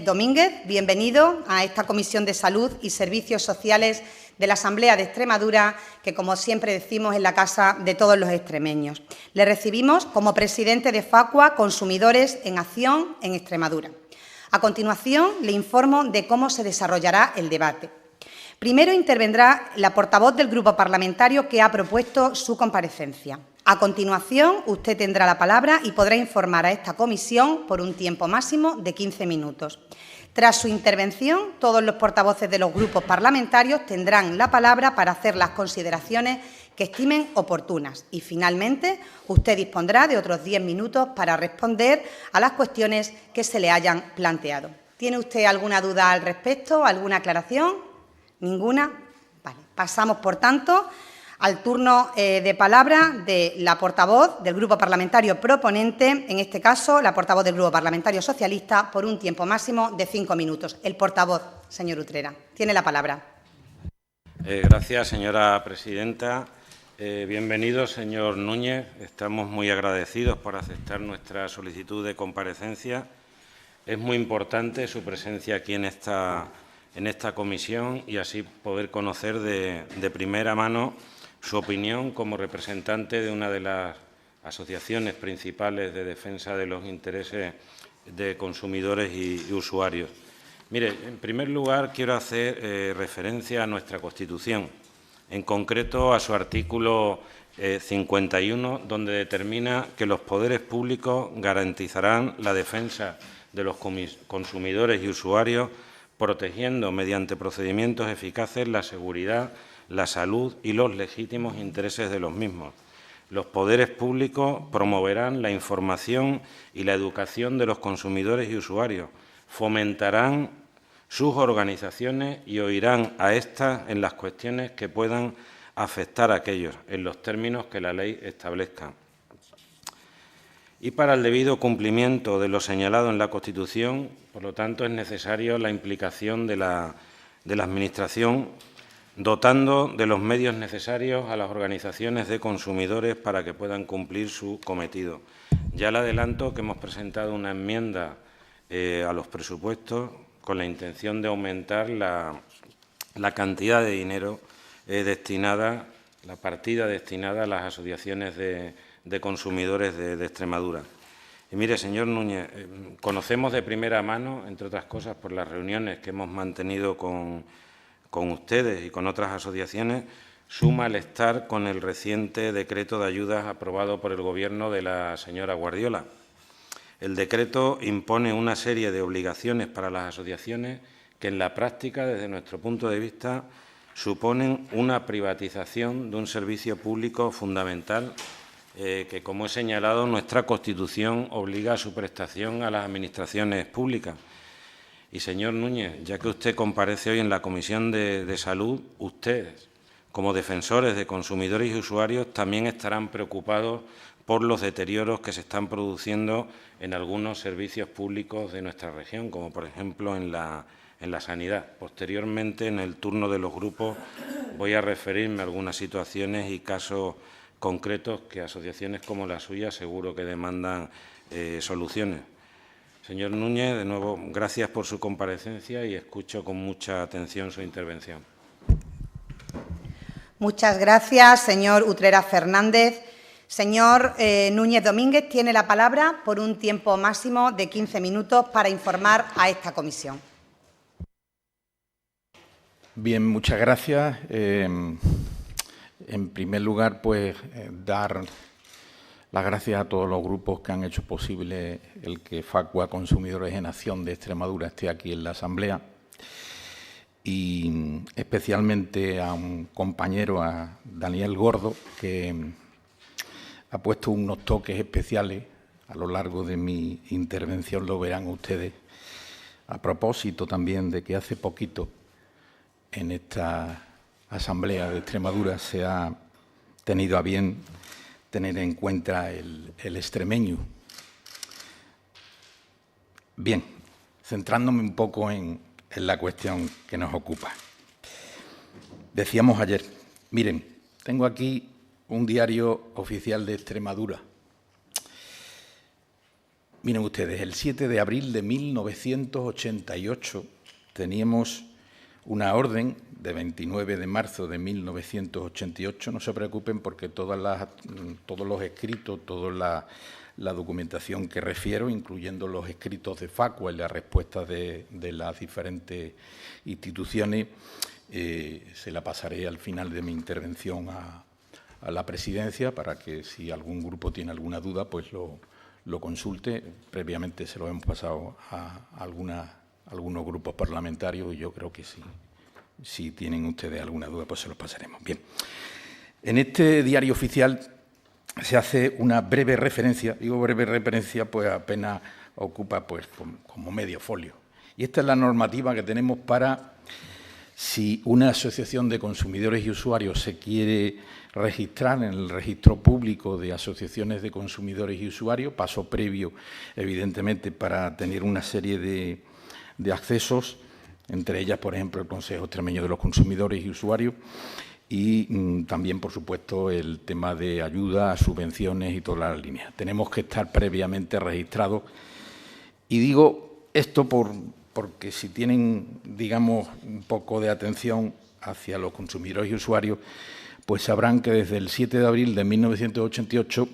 Domínguez, bienvenido a esta Comisión de Salud y Servicios Sociales de la Asamblea de Extremadura, que, como siempre decimos, es la casa de todos los extremeños. Le recibimos como presidente de Facua Consumidores en Acción en Extremadura. A continuación, le informo de cómo se desarrollará el debate. Primero intervendrá la portavoz del grupo parlamentario que ha propuesto su comparecencia. A continuación, usted tendrá la palabra y podrá informar a esta comisión por un tiempo máximo de 15 minutos. Tras su intervención, todos los portavoces de los grupos parlamentarios tendrán la palabra para hacer las consideraciones que estimen oportunas. Y, finalmente, usted dispondrá de otros 10 minutos para responder a las cuestiones que se le hayan planteado. ¿Tiene usted alguna duda al respecto? ¿Alguna aclaración? ¿Ninguna? Vale. Pasamos, por tanto, al turno de palabra de la portavoz del Grupo Parlamentario proponente, en este caso, la portavoz del Grupo Parlamentario Socialista, por un tiempo máximo de 5 minutos. El portavoz, señor Utrera, tiene la palabra. Gracias, señora presidenta. Bienvenido, señor Núñez. Estamos muy agradecidos por aceptar nuestra solicitud de comparecencia. Es muy importante su presencia aquí en esta comisión y así poder conocer de primera mano su opinión como representante de una de las asociaciones principales de defensa de los intereses de consumidores y usuarios. Mire, en primer lugar, quiero hacer referencia a nuestra Constitución, en concreto a su artículo 51, donde determina que los poderes públicos garantizarán la defensa de los consumidores y usuarios, protegiendo mediante procedimientos eficaces la seguridad, la salud y los legítimos intereses de los mismos. Los poderes públicos promoverán la información y la educación de los consumidores y usuarios, fomentarán sus organizaciones y oirán a estas en las cuestiones que puedan afectar a aquellos, en los términos que la ley establezca. Y para el debido cumplimiento de lo señalado en la Constitución, por lo tanto, es necesaria la implicación de la Administración, dotando de los medios necesarios a las organizaciones de consumidores para que puedan cumplir su cometido. Ya le adelanto que hemos presentado una enmienda a los presupuestos con la intención de aumentar la cantidad de dinero destinada, la partida destinada a las asociaciones de consumidores de Extremadura. Y mire, señor Núñez, conocemos de primera mano, entre otras cosas, por las reuniones que hemos mantenido con ustedes y con otras asociaciones, su malestar con el reciente decreto de ayudas aprobado por el Gobierno de la señora Guardiola. El decreto impone una serie de obligaciones para las asociaciones que, en la práctica, desde nuestro punto de vista, suponen una privatización de un servicio público fundamental que, como he señalado, nuestra Constitución obliga a su prestación a las administraciones públicas. Y, señor Núñez, ya que usted comparece hoy en la Comisión de Salud, ustedes, como defensores de consumidores y usuarios, también estarán preocupados por los deterioros que se están produciendo en algunos servicios públicos de nuestra región, como por ejemplo en la sanidad. Posteriormente, en el turno de los grupos, voy a referirme a algunas situaciones y casos concretos que asociaciones como la suya seguro que demandan soluciones. Señor Núñez, de nuevo, gracias por su comparecencia y escucho con mucha atención su intervención. Muchas gracias, señor Utrera Fernández. Señor Núñez Domínguez, tiene la palabra por un tiempo máximo de 15 minutos para informar a esta comisión. Bien, muchas gracias. En primer lugar, pues, dar las gracias a todos los grupos que han hecho posible el que Facua Consumidores en Acción de Extremadura esté aquí en la Asamblea y especialmente a un compañero, a Daniel Gordo, que ha puesto unos toques especiales a lo largo de mi intervención, lo verán ustedes, a propósito también de que hace poquito en esta Asamblea de Extremadura se ha tenido a bien tener en cuenta el extremeño. Bien, centrándome un poco en la cuestión que nos ocupa. Decíamos ayer, miren, tengo aquí un diario oficial de Extremadura Miren ustedes, el 7 de abril de 1988 teníamos una orden de 29 de marzo de 1988. No se preocupen porque todos los escritos, toda la documentación que refiero, incluyendo los escritos de Facua y las respuestas de las diferentes instituciones, se la pasaré al final de mi intervención a la presidencia para que si algún grupo tiene alguna duda, pues lo consulte. Previamente se lo hemos pasado a algunos grupos parlamentarios y yo creo que si tienen ustedes alguna duda, pues se los pasaremos. Bien, en este diario oficial se hace una breve referencia, digo breve referencia, pues apenas ocupa pues como medio folio. Y esta es la normativa que tenemos para, si una asociación de consumidores y usuarios se quiere registrar en el registro público de asociaciones de consumidores y usuarios, paso previo, evidentemente, para tener una serie de accesos, entre ellas, por ejemplo, el Consejo Extremeño de los Consumidores y Usuarios, y también, por supuesto, el tema de ayudas, subvenciones y todas las líneas. Tenemos que estar previamente registrados. Y digo esto porque si tienen, digamos, un poco de atención hacia los consumidores y usuarios, pues sabrán que desde el 7 de abril de 1988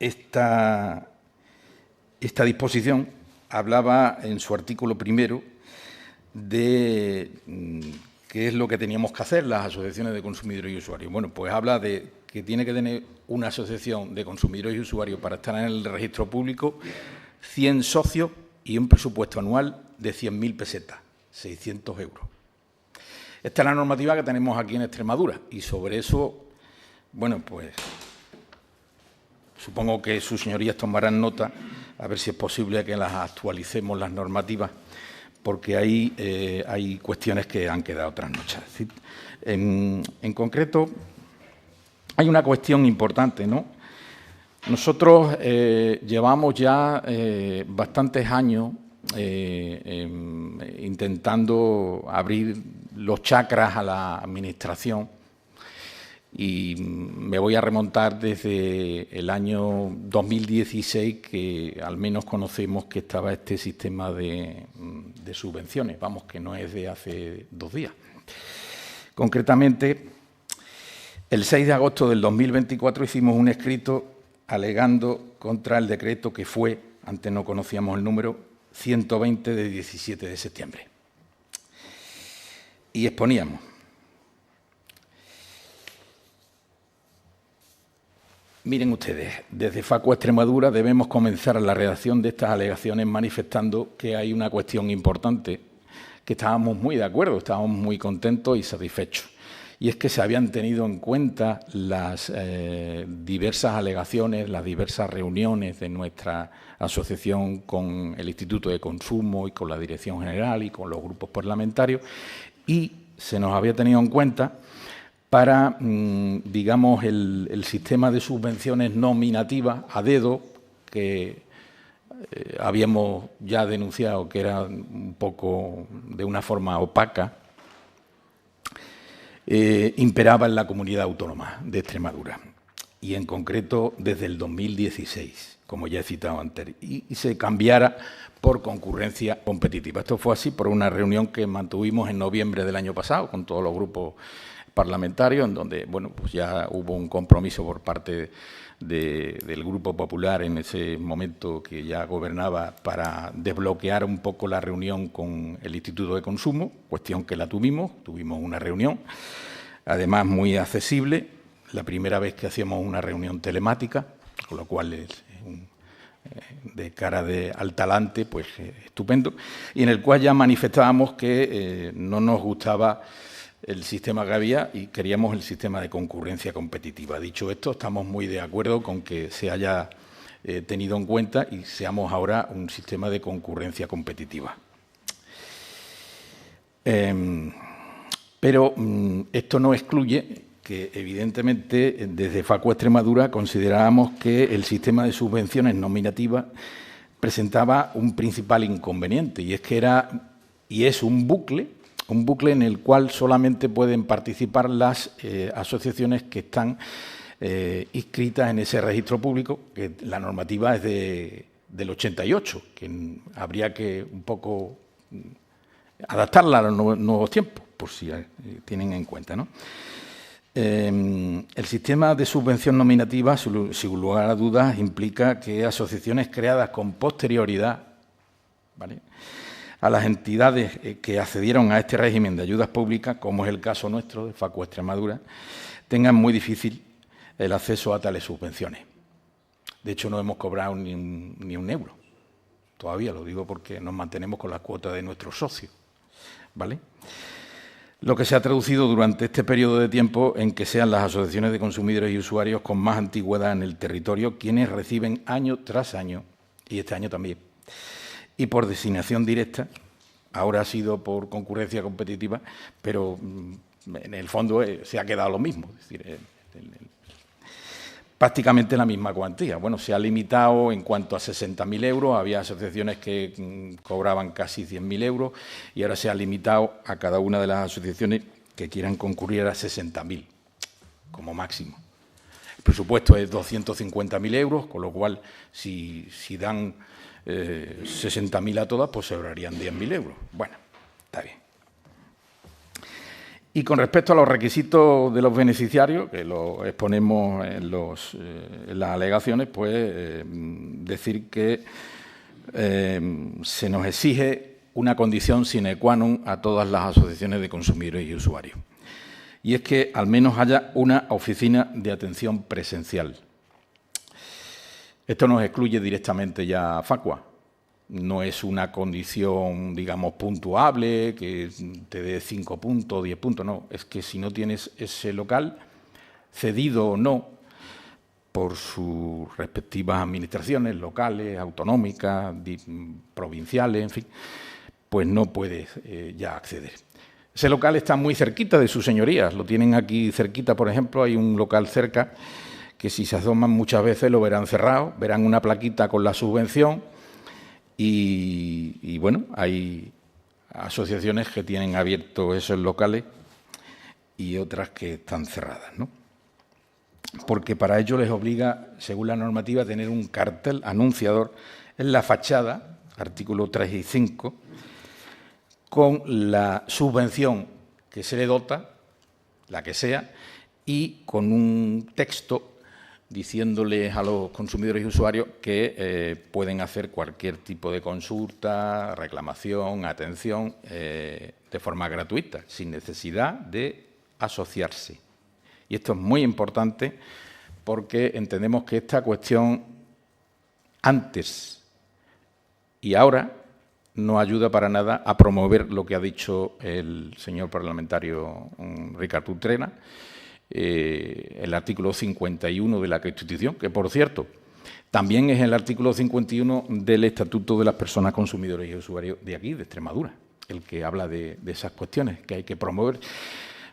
esta disposición hablaba en su artículo primero de qué es lo que teníamos que hacer las asociaciones de consumidores y usuarios. Bueno, pues habla de que tiene que tener una asociación de consumidores y usuarios para estar en el registro público 100 socios y un presupuesto anual de 100.000 pesetas, 600 euros. Esta es la normativa que tenemos aquí en Extremadura y sobre eso, bueno, pues supongo que sus señorías tomarán nota, a ver si es posible que las actualicemos las normativas, porque ahí hay cuestiones que han quedado trasnochadas. Es decir, en concreto, hay una cuestión importante, ¿no? Nosotros llevamos ya bastantes años intentando abrir los chakras a la Administración y me voy a remontar desde el año 2016 que al menos conocemos que estaba este sistema de subvenciones, vamos, que no es de hace 2 días. Concretamente, el 6 de agosto del 2024 hicimos un escrito alegando contra el decreto que fue, antes no conocíamos el número, 120 de 17 de septiembre. Y exponíamos: miren ustedes, desde Facua Extremadura debemos comenzar la redacción de estas alegaciones manifestando que hay una cuestión importante, que estábamos muy de acuerdo, estábamos muy contentos y satisfechos. Y es que se habían tenido en cuenta las diversas alegaciones, las diversas reuniones de nuestra asociación con el Instituto de Consumo y con la Dirección General y con los grupos parlamentarios, y se nos había tenido en cuenta para, digamos, el sistema de subvenciones nominativas a dedo que habíamos ya denunciado que era un poco de una forma opaca, imperaba en la comunidad autónoma de Extremadura y en concreto desde el 2016, como ya he citado antes, y se cambiara por concurrencia competitiva. Esto fue así por una reunión que mantuvimos en noviembre del año pasado con todos los grupos parlamentarios, en donde bueno, pues ya hubo un compromiso por parte del Grupo Popular en ese momento que ya gobernaba para desbloquear un poco la reunión con el Instituto de Consumo, cuestión que la tuvimos una reunión, además muy accesible, la primera vez que hacíamos una reunión telemática, con lo cual de cara al talante, pues estupendo, y en el cual ya manifestábamos que no nos gustaba el sistema que había y queríamos el sistema de concurrencia competitiva. Dicho esto, estamos muy de acuerdo con que se haya tenido en cuenta y seamos ahora un sistema de concurrencia competitiva. Pero esto no excluye que, evidentemente, desde Facua Extremadura considerábamos que el sistema de subvenciones nominativas presentaba un principal inconveniente, y es que es un bucle en el cual solamente pueden participar las asociaciones que están inscritas en ese registro público, que la normativa es del 88, que habría que un poco adaptarla a los nuevos tiempos, por si tienen en cuenta, ¿no? El sistema de subvención nominativa, sin lugar a dudas, implica que asociaciones creadas con posterioridad, ¿vale?, a las entidades que accedieron a este régimen de ayudas públicas, como es el caso nuestro de Facua Extremadura, tengan muy difícil el acceso a tales subvenciones. De hecho, no hemos cobrado ni un euro. Todavía lo digo porque nos mantenemos con las cuotas de nuestros socios, ¿vale? Lo que se ha traducido durante este periodo de tiempo en que sean las asociaciones de consumidores y usuarios con más antigüedad en el territorio quienes reciben año tras año, y este año también, y por designación directa, ahora ha sido por concurrencia competitiva, pero en el fondo se ha quedado lo mismo, es decir, prácticamente la misma cuantía. Bueno, se ha limitado en cuanto a 60.000 euros, había asociaciones que cobraban casi 100.000 euros y ahora se ha limitado a cada una de las asociaciones que quieran concurrir a 60.000 como máximo. El presupuesto es 250.000 euros, con lo cual si dan 60.000 a todas, pues se ahorrarían 10.000 euros. Bueno, está bien. Y con respecto a los requisitos de los beneficiarios, que lo exponemos en las alegaciones, pues decir que se nos exige una condición sine qua non a todas las asociaciones de consumidores y usuarios. Y es que al menos haya una oficina de atención presencial. Esto nos excluye directamente ya a Facua. No es una condición, digamos, puntuable, que te dé 5 puntos, 10 puntos, no. Es que si no tienes ese local, cedido o no, por sus respectivas administraciones locales, autonómicas, provinciales, en fin, pues no puedes ya acceder. Ese local está muy cerquita de sus señorías, lo tienen aquí cerquita, por ejemplo, hay un local cerca que si se asoman muchas veces lo verán cerrado, verán una plaquita con la subvención y bueno, hay asociaciones que tienen abiertos esos locales y otras que están cerradas, ¿no? Porque para ello les obliga, según la normativa, a tener un cartel anunciador en la fachada, artículo 3 y 5, con la subvención que se le dota, la que sea, y con un texto diciéndoles a los consumidores y usuarios que pueden hacer cualquier tipo de consulta, reclamación, atención, de forma gratuita, sin necesidad de asociarse. Y esto es muy importante porque entendemos que esta cuestión antes y ahora no ayuda para nada a promover lo que ha dicho el señor parlamentario Ricardo Utrera, el artículo 51 de la Constitución, que, por cierto, también es el artículo 51 del Estatuto de las Personas Consumidores y Usuarios de aquí, de Extremadura, el que habla de esas cuestiones que hay que promover.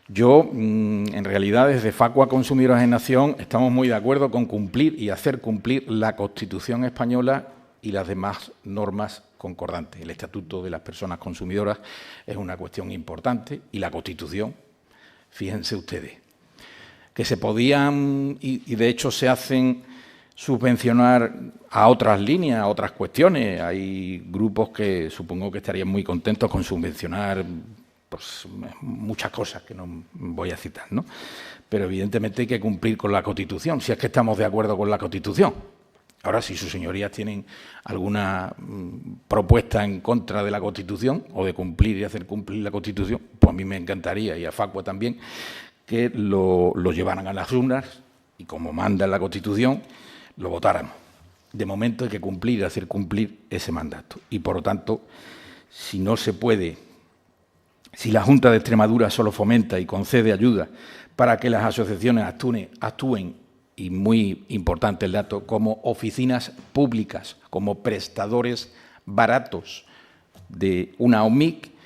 Yo, en realidad, desde Facua Consumidores en Acción, estamos muy de acuerdo con cumplir y hacer cumplir la Constitución española y las demás normas concordantes. El Estatuto de las Personas Consumidoras es una cuestión importante y la Constitución, fíjense ustedes, que se podían, y de hecho se hacen, subvencionar a otras líneas, a otras cuestiones. Hay grupos que supongo que estarían muy contentos con subvencionar pues, muchas cosas que no voy a citar, ¿no? Pero evidentemente hay que cumplir con la Constitución, si es que estamos de acuerdo con la Constitución. Ahora, si sus señorías tienen alguna propuesta en contra de la Constitución o de cumplir y hacer cumplir la Constitución, pues a mí me encantaría, y a Facua también, que lo llevaran a las urnas y, como manda la Constitución, lo votáramos. De momento hay que cumplir, hacer cumplir ese mandato. Y, por lo tanto, si no se puede, si la Junta de Extremadura solo fomenta y concede ayuda para que las asociaciones actúen, y muy importante el dato, como oficinas públicas, como prestadores baratos de una OMIC,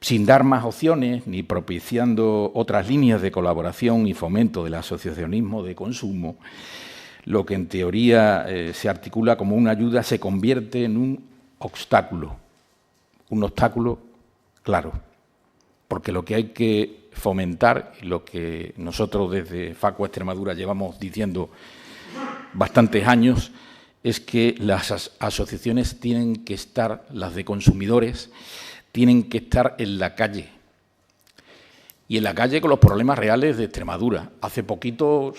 sin dar más opciones ni propiciando otras líneas de colaboración y fomento del asociacionismo de consumo, lo que en teoría se articula como una ayuda se convierte en un obstáculo claro, porque lo que hay que fomentar, y lo que nosotros desde Facua Extremadura llevamos diciendo bastantes años, es que las asociaciones tienen que estar, las de consumidores, tienen que estar en la calle. Y en la calle con los problemas reales de Extremadura. Hace poquito,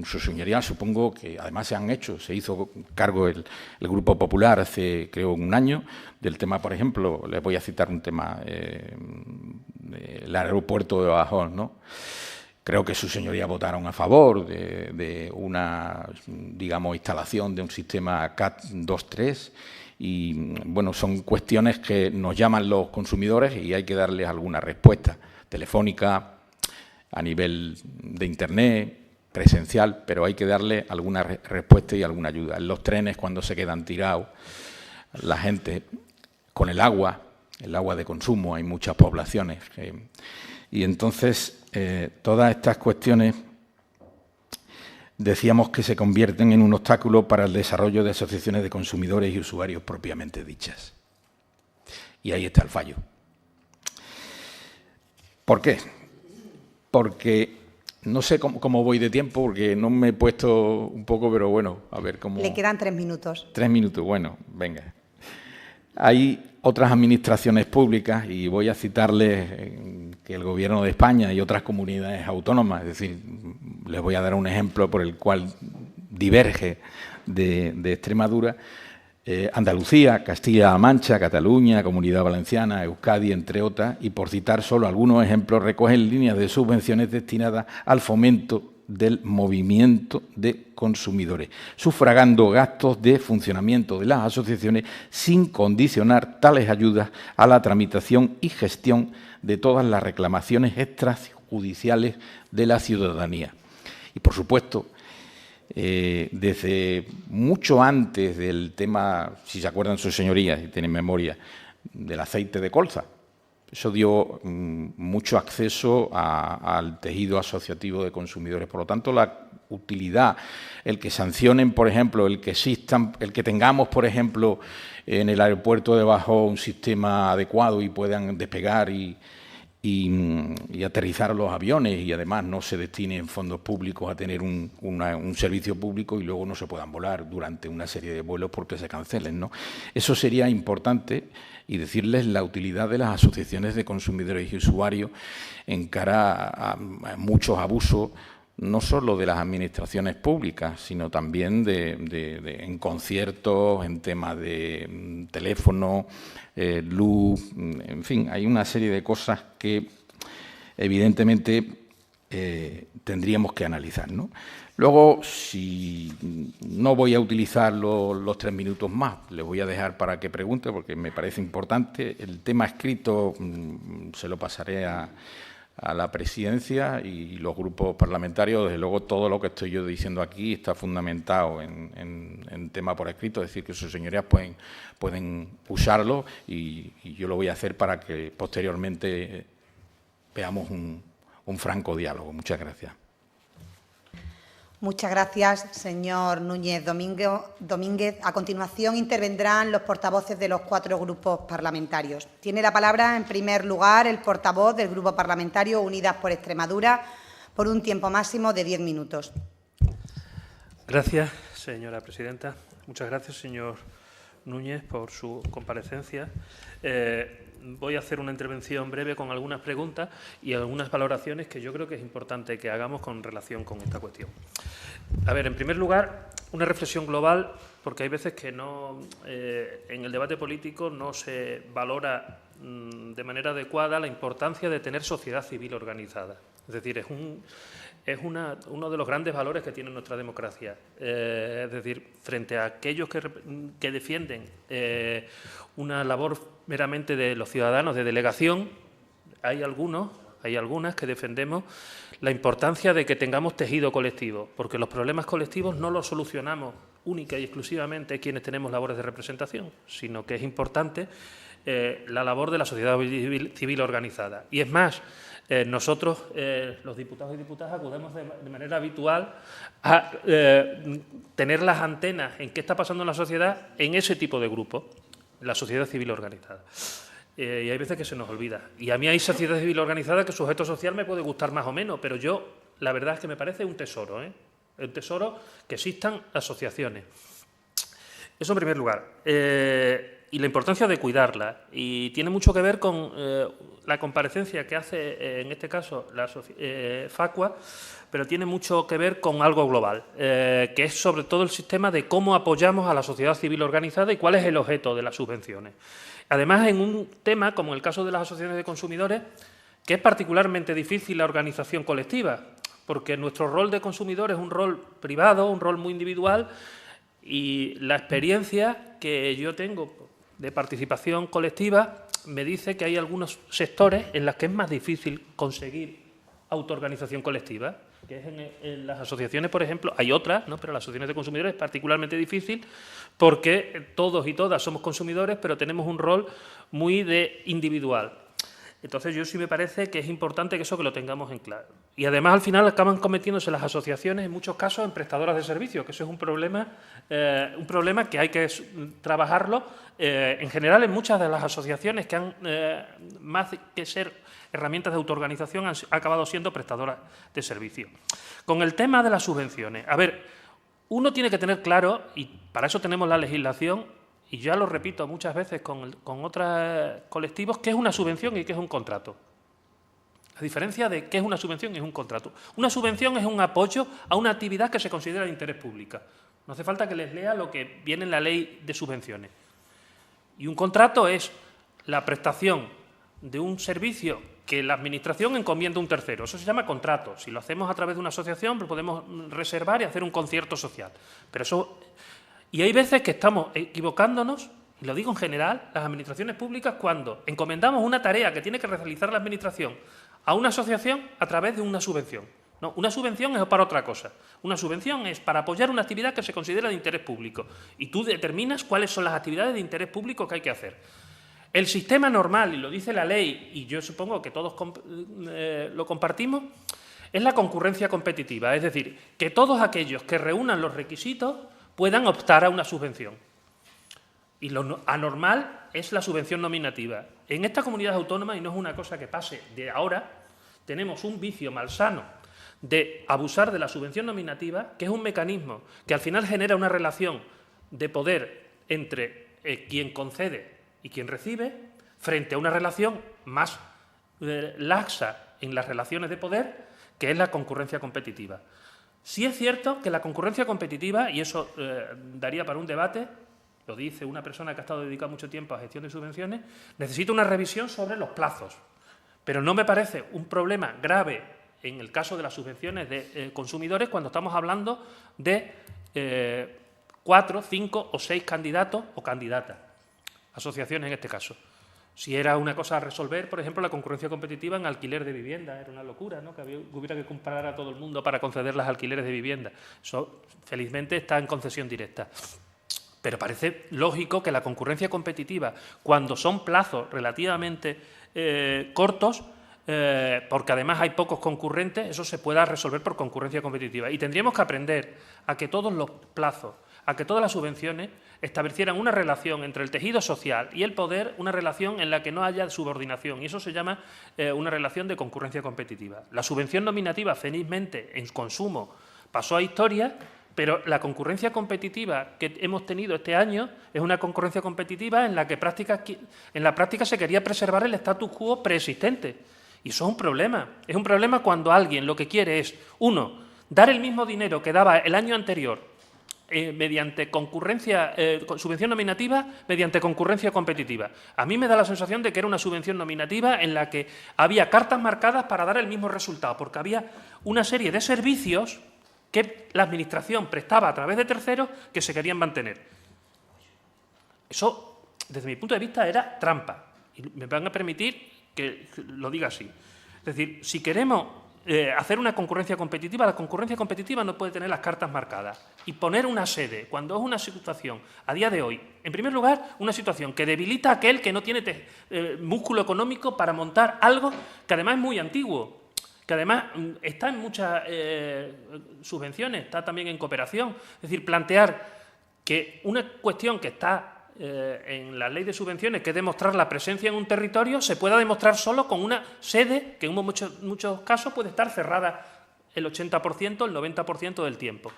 su señoría, supongo que además se hizo cargo el Grupo Popular hace, creo, un año, del tema, por ejemplo, les voy a citar un tema, el aeropuerto de Badajoz, ¿no? Creo que su señoría votaron a favor de una, digamos, instalación de un sistema CAT 2.3 y, bueno, son cuestiones que nos llaman los consumidores y hay que darles alguna respuesta telefónica, a nivel de Internet, presencial, pero hay que darle alguna respuesta y alguna ayuda. En los trenes, cuando se quedan tirados, la gente con el agua de consumo, hay muchas poblaciones. Y entonces, todas estas cuestiones decíamos que se convierten en un obstáculo para el desarrollo de asociaciones de consumidores y usuarios propiamente dichas. Y ahí está el fallo. ¿Por qué? Porque no sé cómo voy de tiempo, porque no me he puesto un poco, pero bueno, a ver cómo... Le quedan 3 minutos. 3 minutos, bueno, venga. Hay otras administraciones públicas, y voy a citarles que el Gobierno de España y otras comunidades autónomas, es decir, les voy a dar un ejemplo por el cual diverge de Extremadura, Andalucía, Castilla-La Mancha, Cataluña, Comunidad Valenciana, Euskadi, entre otras, y por citar solo algunos ejemplos, recogen líneas de subvenciones destinadas al fomento del movimiento de consumidores, sufragando gastos de funcionamiento de las asociaciones sin condicionar tales ayudas a la tramitación y gestión de todas las reclamaciones extrajudiciales de la ciudadanía. Y, por supuesto, desde mucho antes del tema, si se acuerdan sus señorías y tienen memoria, del aceite de colza. Eso dio mucho acceso al tejido asociativo de consumidores. Por lo tanto, la utilidad, el que sancionen, por ejemplo, el que existan, el que tengamos, por ejemplo, en el aeropuerto de Badajoz un sistema adecuado y puedan despegar y aterrizar los aviones, y además no se destinen fondos públicos a tener un servicio público y luego no se puedan volar durante una serie de vuelos porque se cancelen, ¿no? Eso sería importante, y decirles la utilidad de las asociaciones de consumidores y usuarios en cara a muchos abusos, no solo de las administraciones públicas, sino también en conciertos, en temas de teléfono, luz, en fin, hay una serie de cosas que evidentemente tendríamos que analizar, ¿no? Luego, si no voy a utilizar los 3 minutos más, les voy a dejar para que pregunte, porque me parece importante. El tema escrito se lo pasaré a la presidencia y los grupos parlamentarios. Desde luego, todo lo que estoy yo diciendo aquí está fundamentado en tema por escrito, es decir, que sus señorías pueden usarlo y yo lo voy a hacer para que posteriormente veamos un franco diálogo. Muchas gracias. Muchas gracias, señor Núñez Domínguez. A continuación intervendrán los portavoces de los 4 grupos parlamentarios. Tiene la palabra, en primer lugar, el portavoz del Grupo Parlamentario Unidas por Extremadura, por un tiempo máximo de 10 minutos. Gracias, señora presidenta. Muchas gracias, señor Núñez, por su comparecencia. Voy a hacer una intervención breve con algunas preguntas y algunas valoraciones que yo creo que es importante que hagamos con relación con esta cuestión. A ver, en primer lugar, una reflexión global, porque hay veces que en el debate político no se valora de manera adecuada la importancia de tener sociedad civil organizada. Es decir, es uno de los grandes valores que tiene nuestra democracia. Es decir, frente a aquellos que defienden una labor meramente de los ciudadanos de delegación, hay algunas que defendemos la importancia de que tengamos tejido colectivo, porque los problemas colectivos no los solucionamos única y exclusivamente quienes tenemos labores de representación, sino que es importante la labor de la sociedad civil organizada. Y es más, nosotros, los diputados y diputadas, acudimos de manera habitual a tener las antenas en qué está pasando en la sociedad en ese tipo de grupos, la sociedad civil organizada. Y hay veces que se nos olvida. Y a mí hay sociedad civil organizada que su objeto social me puede gustar más o menos, pero yo, la verdad es que me parece un tesoro, un tesoro que existan asociaciones. Eso en primer lugar. Y la importancia de cuidarla. Y tiene mucho que ver con la comparecencia que hace, en este caso, la Facua, pero tiene mucho que ver con algo global, que es sobre todo el sistema de cómo apoyamos a la sociedad civil organizada y cuál es el objeto de las subvenciones. Además, en un tema, como en el caso de las asociaciones de consumidores, que es particularmente difícil la organización colectiva, porque nuestro rol de consumidor es un rol privado, un rol muy individual, y la experiencia que yo tengo de participación colectiva me dice que hay algunos sectores en los que es más difícil conseguir autoorganización colectiva, que es en las asociaciones, por ejemplo, hay otras, ¿no? Pero las asociaciones de consumidores es particularmente difícil porque todos y todas somos consumidores, pero tenemos un rol muy individual. Entonces, yo sí me parece que es importante que eso que lo tengamos en claro. Y además, al final, acaban cometiéndose las asociaciones, en muchos casos, en prestadoras de servicios, que eso es un problema que hay que trabajarlo. En general, en muchas de las asociaciones que han, más que ser herramientas de autoorganización, han acabado siendo prestadoras de servicios. Con el tema de las subvenciones, a ver, uno tiene que tener claro, y para eso tenemos la legislación, y ya lo repito muchas veces con otros colectivos, qué es una subvención y qué es un contrato. La diferencia de qué es una subvención y es un contrato. Una subvención es un apoyo a una actividad que se considera de interés público. No hace falta que les lea lo que viene en la ley de subvenciones. Y un contrato es la prestación de un servicio que la Administración encomienda a un tercero. Eso se llama contrato. Si lo hacemos a través de una asociación, pues podemos reservar y hacer un concierto social. Pero eso... Y hay veces que estamos equivocándonos, y lo digo en general, las administraciones públicas, cuando encomendamos una tarea que tiene que realizar la Administración a una asociación a través de una subvención. No, una subvención es para otra cosa. Una subvención es para apoyar una actividad que se considera de interés público. Y tú determinas cuáles son las actividades de interés público que hay que hacer. El sistema normal, y lo dice la ley, y yo supongo que todos lo compartimos, es la concurrencia competitiva. Es decir, que todos aquellos que reúnan los requisitos puedan optar a una subvención. Y lo anormal es la subvención nominativa. En esta comunidad autónoma, y no es una cosa que pase de ahora, tenemos un vicio malsano de abusar de la subvención nominativa, que es un mecanismo que al final genera una relación de poder entre quien concede y quien recibe, frente a una relación más laxa en las relaciones de poder, que es la concurrencia competitiva. Sí es cierto que la concurrencia competitiva, y eso daría para un debate, lo dice una persona que ha estado dedicada mucho tiempo a gestión de subvenciones, necesita una revisión sobre los plazos. Pero no me parece un problema grave en el caso de las subvenciones de consumidores cuando estamos hablando de 4, 5 o 6 candidatos o candidatas, asociaciones en este caso. Si era una cosa a resolver, por ejemplo, la concurrencia competitiva en alquiler de vivienda, era una locura, ¿no? Que hubiera que comparar a todo el mundo para conceder los alquileres de vivienda. Eso, felizmente, está en concesión directa. Pero parece lógico que la concurrencia competitiva, cuando son plazos relativamente cortos, porque además hay pocos concurrentes, eso se pueda resolver por concurrencia competitiva. Y tendríamos que aprender a que todos los plazos, a que todas las subvenciones establecieran una relación entre el tejido social y el poder, una relación en la que no haya subordinación, y eso se llama una relación de concurrencia competitiva. La subvención nominativa, felizmente, en consumo pasó a historia, pero la concurrencia competitiva que hemos tenido este año es una concurrencia competitiva en la que en la práctica se quería preservar el status quo preexistente. Y eso es un problema. Es un problema cuando alguien lo que quiere es, uno, dar el mismo dinero que daba el año anterior mediante subvención nominativa, mediante concurrencia competitiva. A mí me da la sensación de que era una subvención nominativa en la que había cartas marcadas para dar el mismo resultado, porque había una serie de servicios que la Administración prestaba a través de terceros que se querían mantener. Eso, desde mi punto de vista, era trampa. Y me van a permitir que lo diga así. Es decir, si queremos hacer una concurrencia competitiva, la concurrencia competitiva no puede tener las cartas marcadas. Y poner una sede, cuando es una situación, a día de hoy, en primer lugar, una situación que debilita a aquel que no tiene músculo económico para montar algo que además es muy antiguo, que además está en muchas subvenciones, está también en cooperación. Es decir, plantear que una cuestión que está en la ley de subvenciones, que es demostrar la presencia en un territorio, se pueda demostrar solo con una sede que en muchos casos puede estar cerrada el 80%, el 90% del tiempo.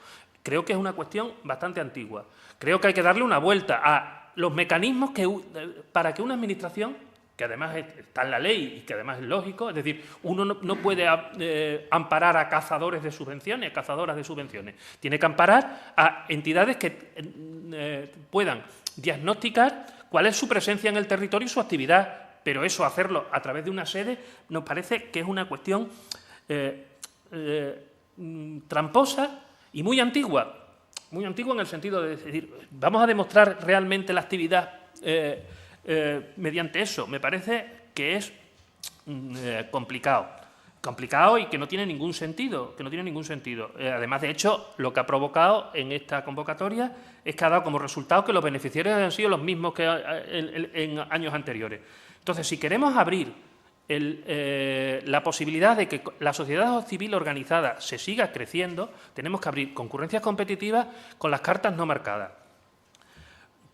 Creo que es una cuestión bastante antigua. Creo que hay que darle una vuelta a los mecanismos para que una administración, que además está en la ley y que además es lógico, es decir, uno no puede amparar a cazadores de subvenciones, a cazadoras de subvenciones. Tiene que amparar a entidades que puedan diagnosticar cuál es su presencia en el territorio y su actividad, pero eso, hacerlo a través de una sede, nos parece que es una cuestión tramposa y muy antigua en el sentido de decir, vamos a demostrar realmente la actividad mediante eso. Me parece que es complicado y que no tiene ningún sentido, además, de hecho, lo que ha provocado en esta convocatoria es que ha dado como resultado que los beneficiarios han sido los mismos que en años anteriores. Entonces, si queremos abrir la posibilidad de que la sociedad civil organizada se siga creciendo, tenemos que abrir concurrencias competitivas con las cartas no marcadas.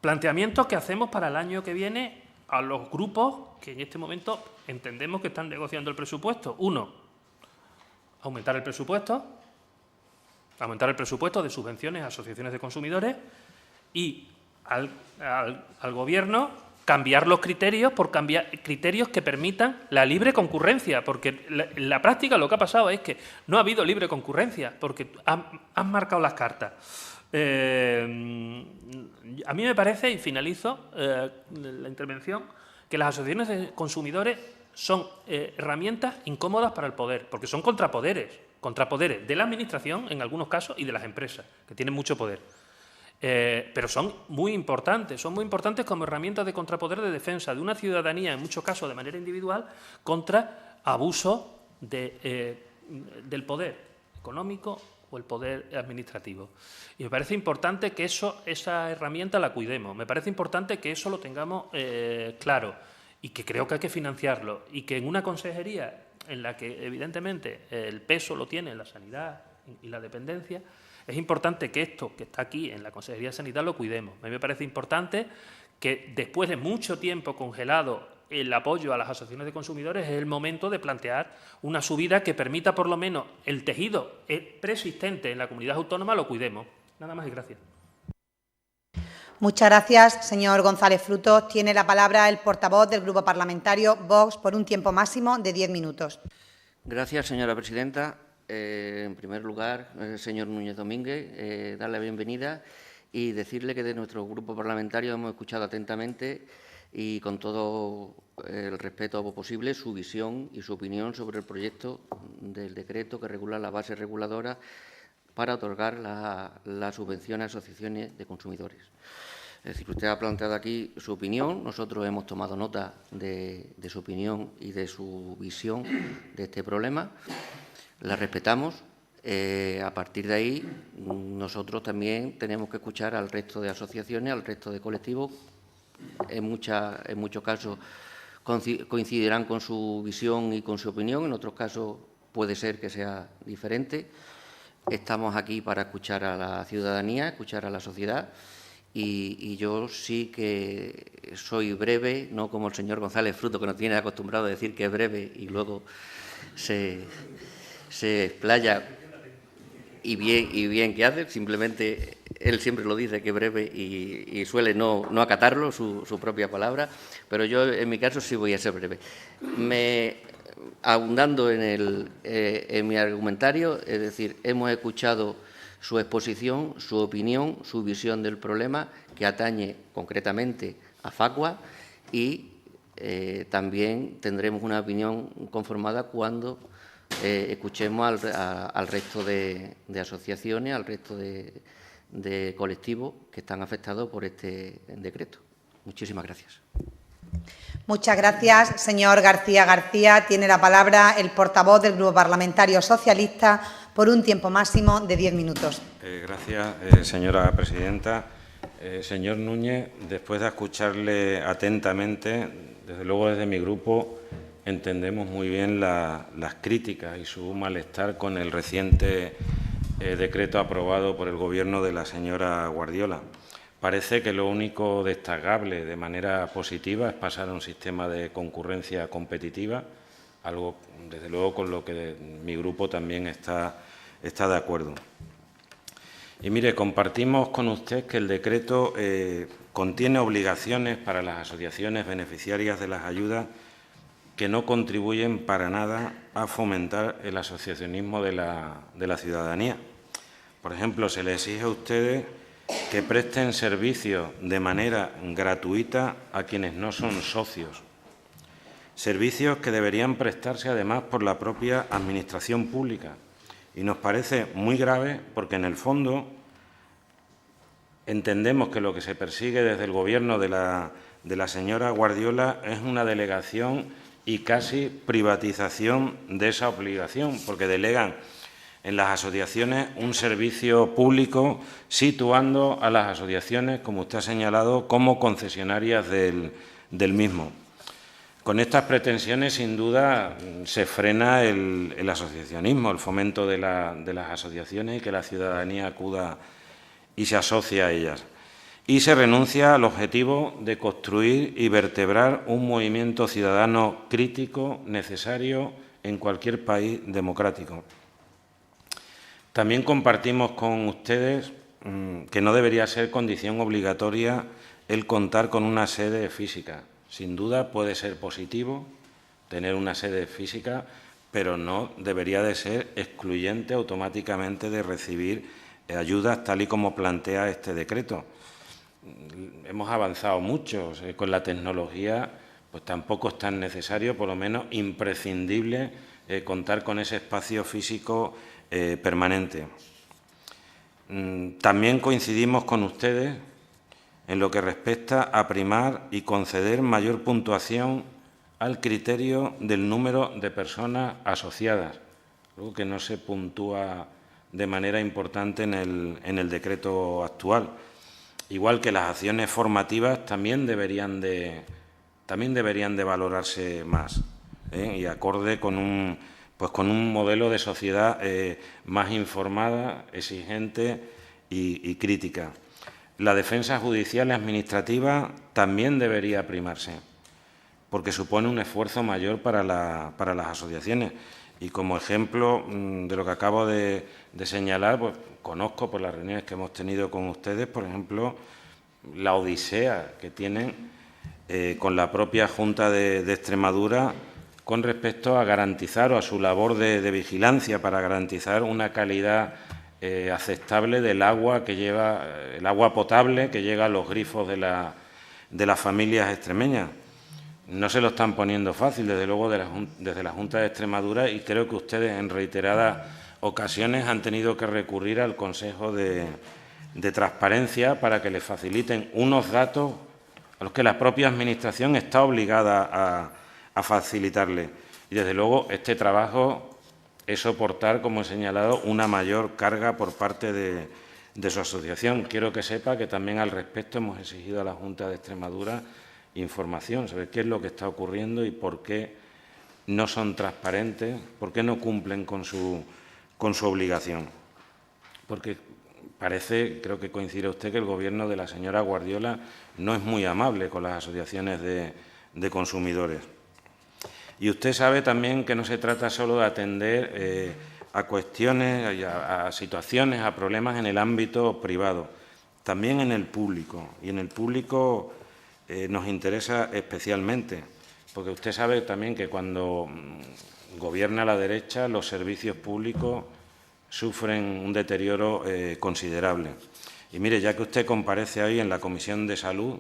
Planteamientos que hacemos para el año que viene a los grupos que en este momento entendemos que están negociando el presupuesto. Uno, aumentar el presupuesto de subvenciones a asociaciones de consumidores y al Gobierno cambiar los criterios por cambiar criterios que permitan la libre concurrencia, porque en la práctica lo que ha pasado es que no ha habido libre concurrencia, porque han marcado las cartas. A mí me parece, y finalizo la intervención, que las asociaciones de consumidores son herramientas incómodas para el poder, porque son contrapoderes de la Administración en algunos casos y de las empresas, que tienen mucho poder. Pero son muy importantes como herramientas de contrapoder de defensa de una ciudadanía, en muchos casos de manera individual, contra abuso del poder económico o el poder administrativo. Y me parece importante que esa herramienta la cuidemos, me parece importante que eso lo tengamos claro y que creo que hay que financiarlo y que en una consejería en la que evidentemente el peso lo tiene la sanidad y la dependencia, es importante que esto que está aquí en la Consejería de Sanidad lo cuidemos. A mí me parece importante que después de mucho tiempo congelado el apoyo a las asociaciones de consumidores es el momento de plantear una subida que permita por lo menos el tejido preexistente en la comunidad autónoma lo cuidemos. Nada más y gracias. Muchas gracias, señor González Frutos. Tiene la palabra el portavoz del Grupo Parlamentario Vox por un tiempo máximo de 10 minutos. Gracias, señora presidenta. En primer lugar, señor Núñez Domínguez, darle la bienvenida y decirle que de nuestro grupo parlamentario hemos escuchado atentamente y con todo el respeto posible su visión y su opinión sobre el proyecto del decreto que regula la base reguladora para otorgar la subvención a asociaciones de consumidores. Es decir, usted ha planteado aquí su opinión, nosotros hemos tomado nota de su opinión y de su visión de este problema. La respetamos. A partir de ahí, nosotros también tenemos que escuchar al resto de asociaciones, al resto de colectivos. En muchos casos coincidirán con su visión y con su opinión, en otros casos puede ser que sea diferente. Estamos aquí para escuchar a la ciudadanía, escuchar a la sociedad y yo sí que soy breve, no como el señor González Frutos, que nos tiene acostumbrado a decir que es breve y luego se explaya y bien que hace, simplemente él siempre lo dice que es breve y suele no acatarlo, su propia palabra, pero yo en mi caso sí voy a ser breve. Abundando en mi argumentario, es decir, hemos escuchado su exposición, su opinión, su visión del problema que atañe concretamente a Facua y también tendremos una opinión conformada cuando escuchemos al resto de asociaciones, al resto de colectivos que están afectados por este decreto. Muchísimas gracias. Muchas gracias, señor García García. Tiene la palabra el portavoz del Grupo Parlamentario Socialista por un tiempo máximo de 10 minutos. Gracias, señora presidenta. Señor Núñez, después de escucharle atentamente, desde luego desde mi grupo entendemos muy bien las críticas y su malestar con el reciente decreto aprobado por el Gobierno de la señora Guardiola. Parece que lo único destacable de manera positiva es pasar a un sistema de concurrencia competitiva, algo, desde luego, con lo que mi grupo también está de acuerdo. Y mire, compartimos con usted que el decreto contiene obligaciones para las asociaciones beneficiarias de las ayudas que no contribuyen para nada a fomentar el asociacionismo de la ciudadanía. Por ejemplo, se les exige a ustedes que presten servicios de manera gratuita a quienes no son socios. Servicios que deberían prestarse además por la propia Administración pública. Y nos parece muy grave porque, en el fondo, entendemos que lo que se persigue desde el Gobierno de la señora Guardiola es una delegación y casi privatización de esa obligación, porque delegan en las asociaciones un servicio público, situando a las asociaciones, como usted ha señalado, como concesionarias del mismo. Con estas pretensiones, sin duda, se frena el asociacionismo, el fomento de las asociaciones y que la ciudadanía acuda y se asocie a ellas. Y se renuncia al objetivo de construir y vertebrar un movimiento ciudadano crítico necesario en cualquier país democrático. También compartimos con ustedes que no debería ser condición obligatoria el contar con una sede física. Sin duda puede ser positivo tener una sede física, pero no debería de ser excluyente automáticamente de recibir ayudas, tal y como plantea este decreto. Hemos avanzado mucho con la tecnología, pues tampoco es tan necesario, por lo menos imprescindible, contar con ese espacio físico permanente. También coincidimos con ustedes en lo que respecta a primar y conceder mayor puntuación al criterio del número de personas asociadas, algo que no se puntúa de manera importante en el decreto actual. Igual que las acciones formativas también deberían de valorarse más, y acorde con un modelo de sociedad más informada, exigente y crítica. La defensa judicial y administrativa también debería primarse, porque supone un esfuerzo mayor para las asociaciones. Y como ejemplo de lo que acabo de señalar, pues conozco por las reuniones que hemos tenido con ustedes, por ejemplo, la odisea que tienen con la propia Junta de Extremadura con respecto a garantizar, o a su labor de vigilancia para garantizar una calidad aceptable del agua que lleva, el agua potable que llega a los grifos de las familias extremeñas. No se lo están poniendo fácil, desde luego, desde la Junta de Extremadura, y creo que ustedes en reiteradas ocasiones han tenido que recurrir al Consejo de Transparencia para que les faciliten unos datos a los que la propia Administración está obligada a facilitarle. Y, desde luego, este trabajo es soportar, como he señalado, una mayor carga por parte de su asociación. Quiero que sepa que también al respecto hemos exigido a la Junta de Extremadura información sobre qué es lo que está ocurriendo y por qué no son transparentes, por qué no cumplen con su obligación. Porque parece, creo que coincide usted, que el Gobierno de la señora Guardiola no es muy amable con las asociaciones de consumidores. Y usted sabe también que no se trata solo de atender a cuestiones, a situaciones, a problemas en el ámbito privado, también en el público. Y en el público nos interesa especialmente, porque usted sabe también que cuando gobierna la derecha, los servicios públicos sufren un deterioro considerable. Y mire, ya que usted comparece ahí en la Comisión de Salud,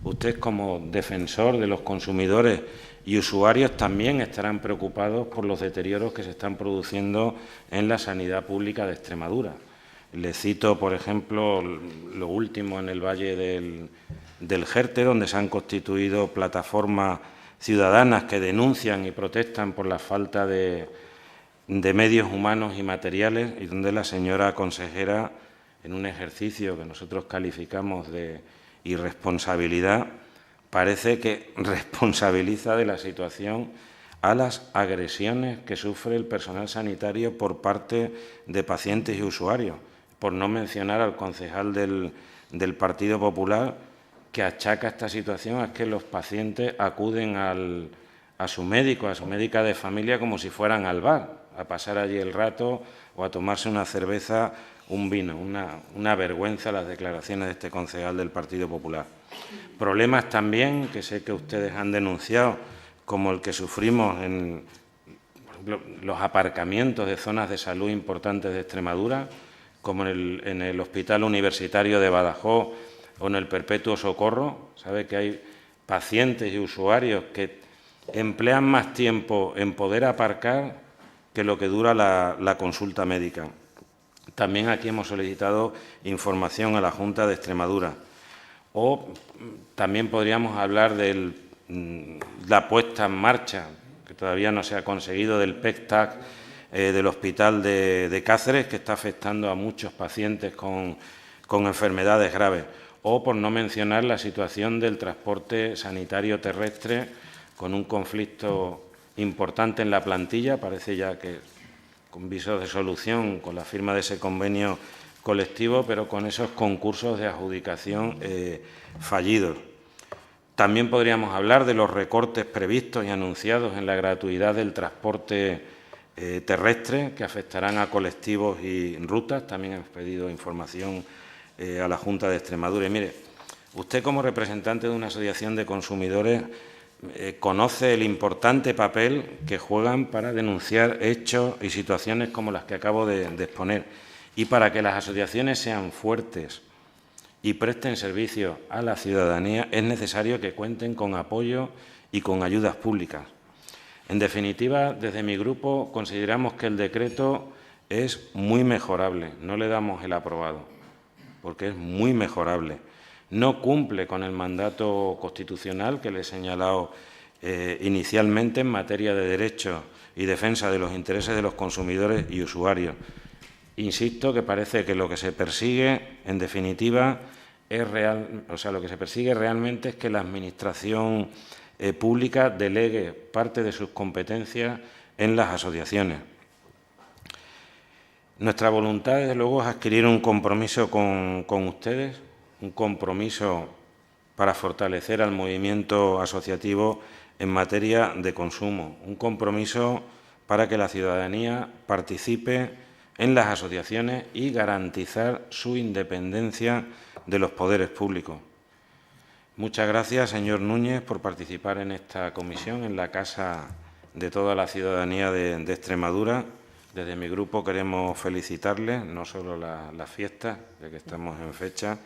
usted, como defensor de los consumidores y usuarios, también estarán preocupados por los deterioros que se están produciendo en la sanidad pública de Extremadura. Le cito, por ejemplo, lo último en el Valle del Jerte, donde se han constituido plataformas ciudadanas que denuncian y protestan por la falta de medios humanos y materiales, y donde la señora consejera, en un ejercicio que nosotros calificamos de irresponsabilidad, parece que responsabiliza de la situación a las agresiones que sufre el personal sanitario por parte de pacientes y usuarios, por no mencionar al concejal del del Partido Popular, que achaca esta situación a que los pacientes acuden a su médico, a su médica de familia, como si fueran al bar, a pasar allí el rato o a tomarse una cerveza, un vino. Una vergüenza las declaraciones de este concejal del Partido Popular. Problemas también, que sé que ustedes han denunciado, como el que sufrimos en, por ejemplo, los aparcamientos de zonas de salud importantes de Extremadura, como en el Hospital Universitario de Badajoz o en el Perpetuo Socorro. Sabe que hay pacientes y usuarios que emplean más tiempo en poder aparcar que lo que dura la consulta médica. También aquí hemos solicitado información a la Junta de Extremadura. O también podríamos hablar de la puesta en marcha, que todavía no se ha conseguido, del PEC-TAC del Hospital de Cáceres, que está afectando a muchos pacientes con enfermedades graves. O, por no mencionar, la situación del transporte sanitario terrestre, con un conflicto importante en la plantilla. Parece ya que con visos de solución, con la firma de ese convenio colectivo, pero con esos concursos de adjudicación fallidos. También podríamos hablar de los recortes previstos y anunciados en la gratuidad del transporte terrestre, que afectarán a colectivos y rutas. También hemos pedido información a la Junta de Extremadura. Y mire, usted, como representante de una asociación de consumidores, conoce el importante papel que juegan para denunciar hechos y situaciones como las que acabo de exponer. Y para que las asociaciones sean fuertes y presten servicio a la ciudadanía, es necesario que cuenten con apoyo y con ayudas públicas. En definitiva, desde mi grupo consideramos que el decreto es muy mejorable. No le damos el aprobado, porque es muy mejorable. No cumple con el mandato constitucional que le he señalado inicialmente en materia de derechos y defensa de los intereses de los consumidores y usuarios. Insisto que parece que lo que se persigue, en definitiva, es lo que se persigue realmente es que la Administración pública delegue parte de sus competencias en las asociaciones. Nuestra voluntad, desde luego, es adquirir un compromiso con ustedes, un compromiso para fortalecer al movimiento asociativo en materia de consumo, un compromiso para que la ciudadanía participe en las asociaciones y garantizar su independencia de los poderes públicos. Muchas gracias, señor Núñez, por participar en esta comisión, en la Casa de toda la ciudadanía de Extremadura. Desde mi grupo queremos felicitarle, no solo las fiestas, ya que estamos en fecha,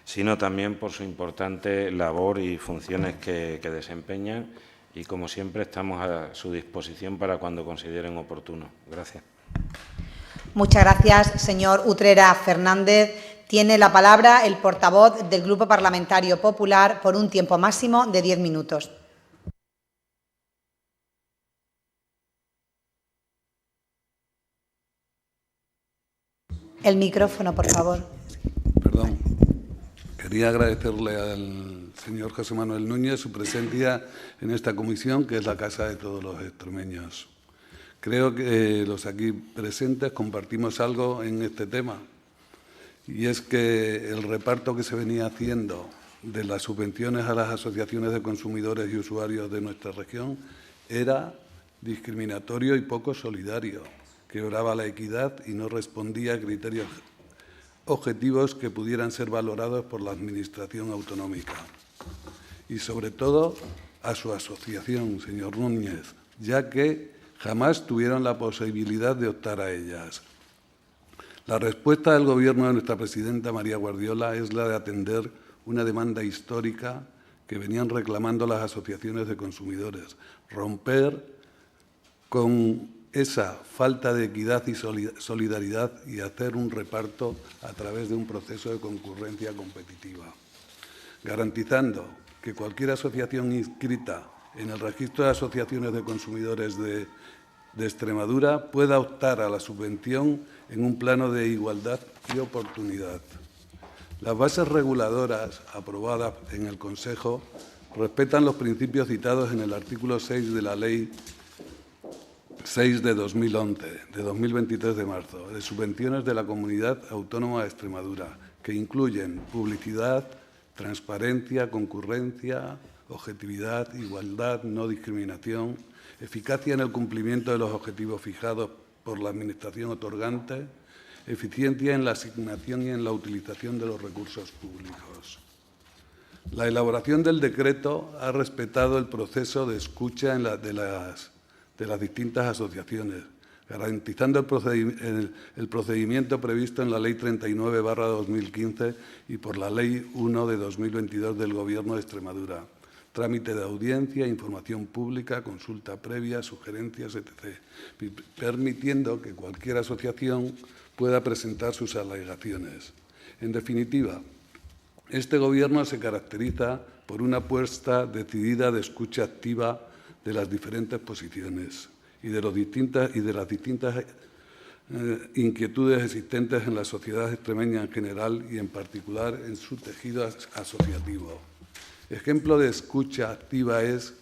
sino también por su importante labor y funciones que desempeñan, y, como siempre, estamos a su disposición para cuando consideren oportuno. Gracias. Muchas gracias, señor Utrera Fernández. Tiene la palabra el portavoz del Grupo Parlamentario Popular por un tiempo máximo de 10 minutos. El micrófono, por favor. Perdón. Quería agradecerle al señor José Manuel Núñez su presencia en esta comisión, que es la casa de todos los extremeños. Creo que los aquí presentes compartimos algo en este tema, y es que el reparto que se venía haciendo de las subvenciones a las asociaciones de consumidores y usuarios de nuestra región era discriminatorio y poco solidario, quebraba la equidad y no respondía a criterios objetivos que pudieran ser valorados por la Administración autonómica. Y, sobre todo, a su asociación, señor Núñez, ya que jamás tuvieron la posibilidad de optar a ellas. La respuesta del Gobierno de nuestra presidenta María Guardiola es la de atender una demanda histórica que venían reclamando las asociaciones de consumidores, romper con esa falta de equidad y solidaridad y hacer un reparto a través de un proceso de concurrencia competitiva, garantizando que cualquier asociación inscrita en el registro de asociaciones de consumidores de Extremadura pueda optar a la subvención en un plano de igualdad y oportunidad. Las bases reguladoras aprobadas en el Consejo respetan los principios citados en el artículo 6 de la Ley 6 de 2011, de 2023 de marzo, de subvenciones de la Comunidad Autónoma de Extremadura, que incluyen publicidad, transparencia, concurrencia, objetividad, igualdad, no discriminación, eficacia en el cumplimiento de los objetivos fijados por la Administración otorgante, eficiencia en la asignación y en la utilización de los recursos públicos. La elaboración del decreto ha respetado el proceso de escucha de las distintas asociaciones, garantizando el procedimiento previsto en la Ley 39/2015 y por la Ley 1 de 2022 del Gobierno de Extremadura. Trámite de audiencia, información pública, consulta previa, sugerencias, etc., permitiendo que cualquier asociación pueda presentar sus alegaciones. En definitiva, este Gobierno se caracteriza por una apuesta decidida de escucha activa de las diferentes posiciones y de las distintas inquietudes existentes en la sociedad extremeña en general y, en particular, en su tejido asociativo. Ejemplo de escucha activa es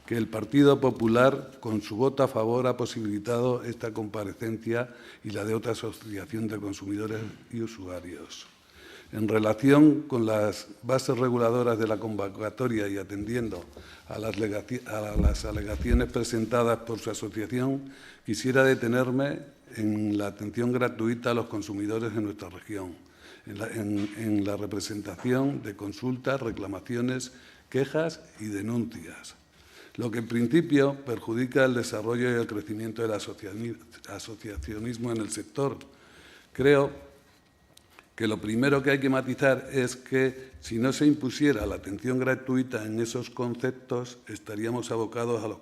que el Partido Popular, con su voto a favor, ha posibilitado esta comparecencia y la de otra asociación de consumidores y usuarios. En relación con las bases reguladoras de la convocatoria y atendiendo a las alegaciones presentadas por su asociación, quisiera detenerme en la atención gratuita a los consumidores en nuestra región, en la representación de consultas, reclamaciones, quejas y denuncias, lo que en principio perjudica el desarrollo y el crecimiento del asociacionismo en el sector. Creo que lo primero que hay que matizar es que, si no se impusiera la atención gratuita en esos conceptos, estaríamos abocando a los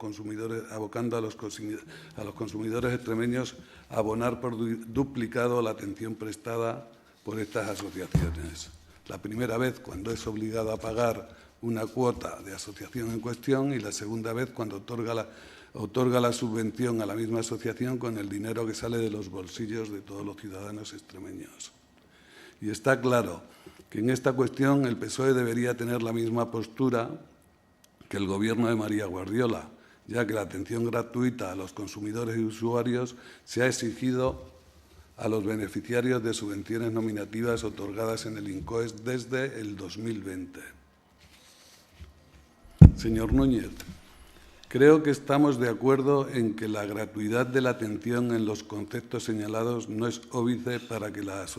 consumidores extremeños a abonar por duplicado la atención prestada por estas asociaciones. La primera vez cuando es obligado a pagar una cuota de asociación en cuestión y la segunda vez cuando otorga la subvención a la misma asociación con el dinero que sale de los bolsillos de todos los ciudadanos extremeños. Y está claro que en esta cuestión el PSOE debería tener la misma postura que el Gobierno de María Guardiola, ya que la atención gratuita a los consumidores y usuarios se ha exigido a los beneficiarios de subvenciones nominativas otorgadas en el INCOES desde el 2020. Señor Núñez, creo que estamos de acuerdo en que la gratuidad de la atención en los conceptos señalados no es óbice para que las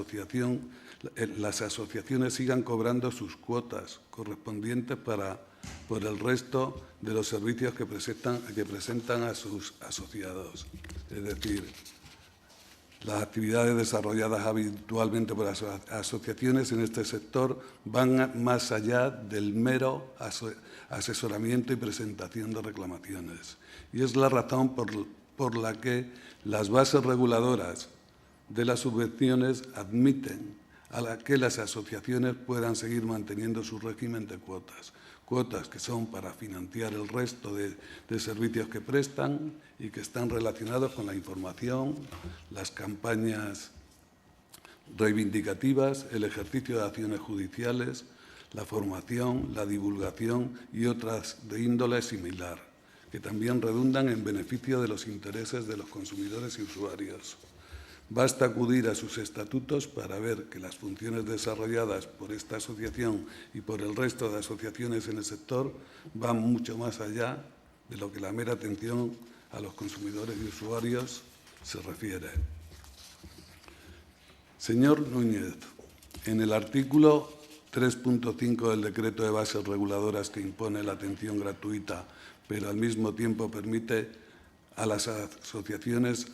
asociaciones sigan cobrando sus cuotas correspondientes por el resto de los servicios que presentan a sus asociados. Es decir, las actividades desarrolladas habitualmente por las asociaciones en este sector van más allá del mero asesoramiento y presentación de reclamaciones. Y es la razón por la que las bases reguladoras de las subvenciones admiten a que las asociaciones puedan seguir manteniendo su régimen de cuotas que son para financiar el resto de servicios que prestan y que están relacionados con la información, las campañas reivindicativas, el ejercicio de acciones judiciales, la formación, la divulgación y otras de índole similar, que también redundan en beneficio de los intereses de los consumidores y usuarios. Basta acudir a sus estatutos para ver que las funciones desarrolladas por esta asociación y por el resto de asociaciones en el sector van mucho más allá de lo que la mera atención a los consumidores y usuarios se refiere. Señor Núñez, en el artículo 3.5 del Decreto de Bases Reguladoras que impone la atención gratuita, pero al mismo tiempo permite a las asociaciones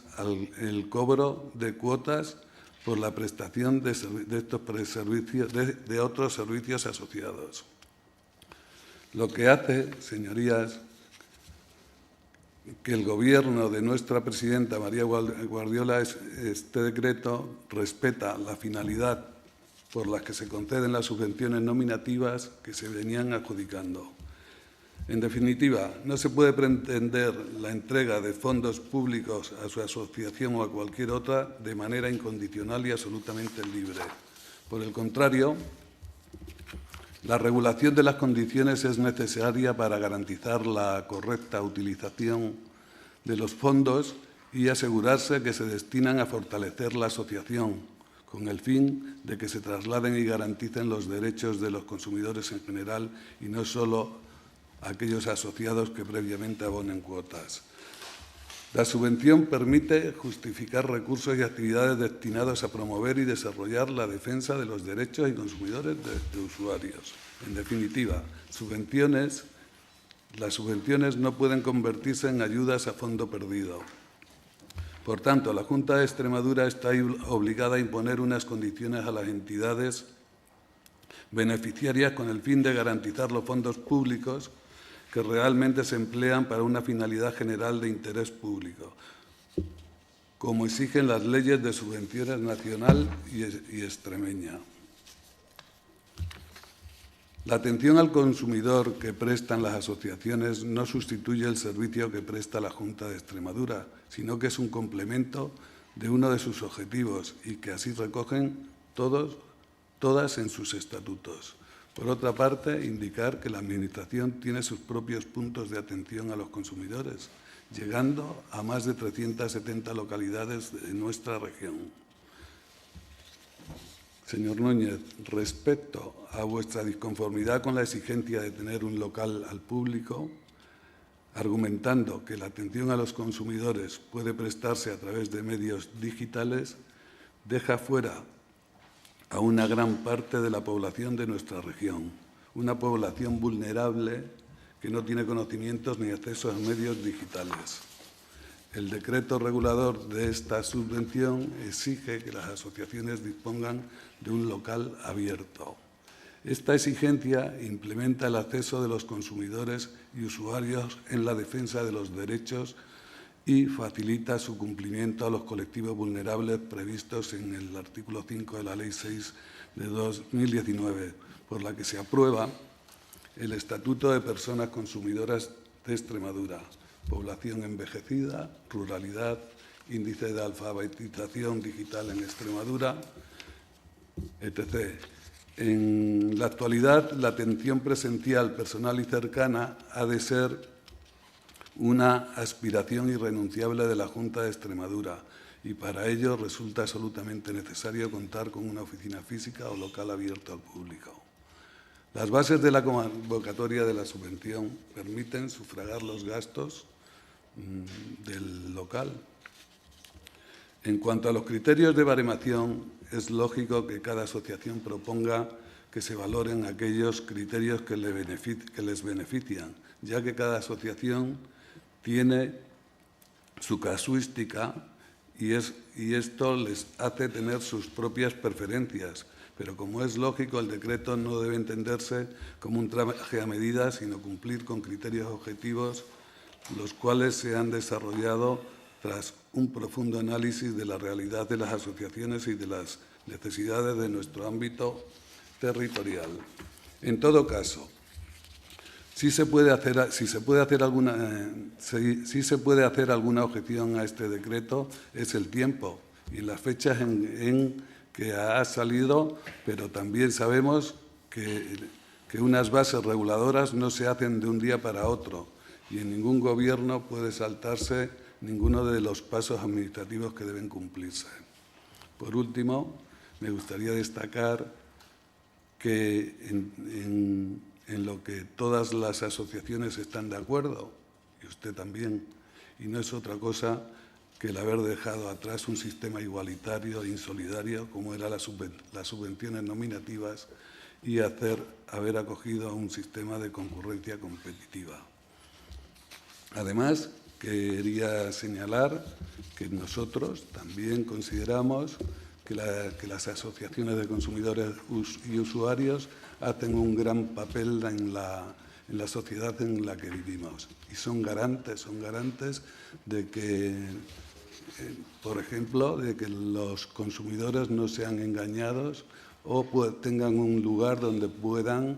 el cobro de cuotas por la prestación de otros servicios asociados. Lo que hace, señorías, que el Gobierno de nuestra presidenta María Guardiola, este decreto respeta la finalidad por la que se conceden las subvenciones nominativas que se venían adjudicando. En definitiva, no se puede pretender la entrega de fondos públicos a su asociación o a cualquier otra de manera incondicional y absolutamente libre. Por el contrario, la regulación de las condiciones es necesaria para garantizar la correcta utilización de los fondos y asegurarse que se destinan a fortalecer la asociación, con el fin de que se trasladen y garanticen los derechos de los consumidores en general y no solo aquellos asociados que previamente abonen cuotas. La subvención permite justificar recursos y actividades destinados a promover y desarrollar la defensa de los derechos y consumidores de usuarios. En definitiva, las subvenciones no pueden convertirse en ayudas a fondo perdido. Por tanto, la Junta de Extremadura está obligada a imponer unas condiciones a las entidades beneficiarias con el fin de garantizar los fondos públicos que realmente se emplean para una finalidad general de interés público, como exigen las leyes de subvenciones nacional y extremeña. La atención al consumidor que prestan las asociaciones no sustituye el servicio que presta la Junta de Extremadura, sino que es un complemento de uno de sus objetivos y que así recogen todas en sus estatutos. Por otra parte, indicar que la Administración tiene sus propios puntos de atención a los consumidores, llegando a más de 370 localidades de nuestra región. Señor Núñez, respecto a vuestra disconformidad con la exigencia de tener un local al público, argumentando que la atención a los consumidores puede prestarse a través de medios digitales, deja fuera a una gran parte de la población de nuestra región, una población vulnerable que no tiene conocimientos ni acceso a medios digitales. El decreto regulador de esta subvención exige que las asociaciones dispongan de un local abierto. Esta exigencia implementa el acceso de los consumidores y usuarios en la defensa de los derechos y facilita su cumplimiento a los colectivos vulnerables previstos en el artículo 5 de la Ley 6 de 2019, por la que se aprueba el Estatuto de Personas Consumidoras de Extremadura, población envejecida, ruralidad, índice de alfabetización digital en Extremadura, etc. En la actualidad, la atención presencial, personal y cercana ha de ser una aspiración irrenunciable de la Junta de Extremadura y para ello resulta absolutamente necesario contar con una oficina física o local abierto al público. Las bases de la convocatoria de la subvención permiten sufragar los gastos del local. En cuanto a los criterios de baremación, es lógico que cada asociación proponga que se valoren aquellos criterios que les benefician, ya que cada asociación tiene su casuística y esto les hace tener sus propias preferencias. Pero como es lógico, el decreto no debe entenderse como un traje a medida, sino cumplir con criterios objetivos, los cuales se han desarrollado tras un profundo análisis de la realidad de las asociaciones y de las necesidades de nuestro ámbito territorial. En todo caso, sí se puede hacer alguna objeción a este decreto es el tiempo y las fechas en que ha salido, pero también sabemos que unas bases reguladoras no se hacen de un día para otro y en ningún gobierno puede saltarse ninguno de los pasos administrativos que deben cumplirse. Por último, me gustaría destacar que en lo que todas las asociaciones están de acuerdo, y usted también, y no es otra cosa que el haber dejado atrás un sistema igualitario e insolidario como eran las subvenciones nominativas y haber acogido a un sistema de concurrencia competitiva. Además, quería señalar que nosotros también consideramos que las asociaciones de consumidores y usuarios hacen un gran papel en la sociedad en la que vivimos y son garantes de que, por ejemplo, de que los consumidores no sean engañados o tengan un lugar donde puedan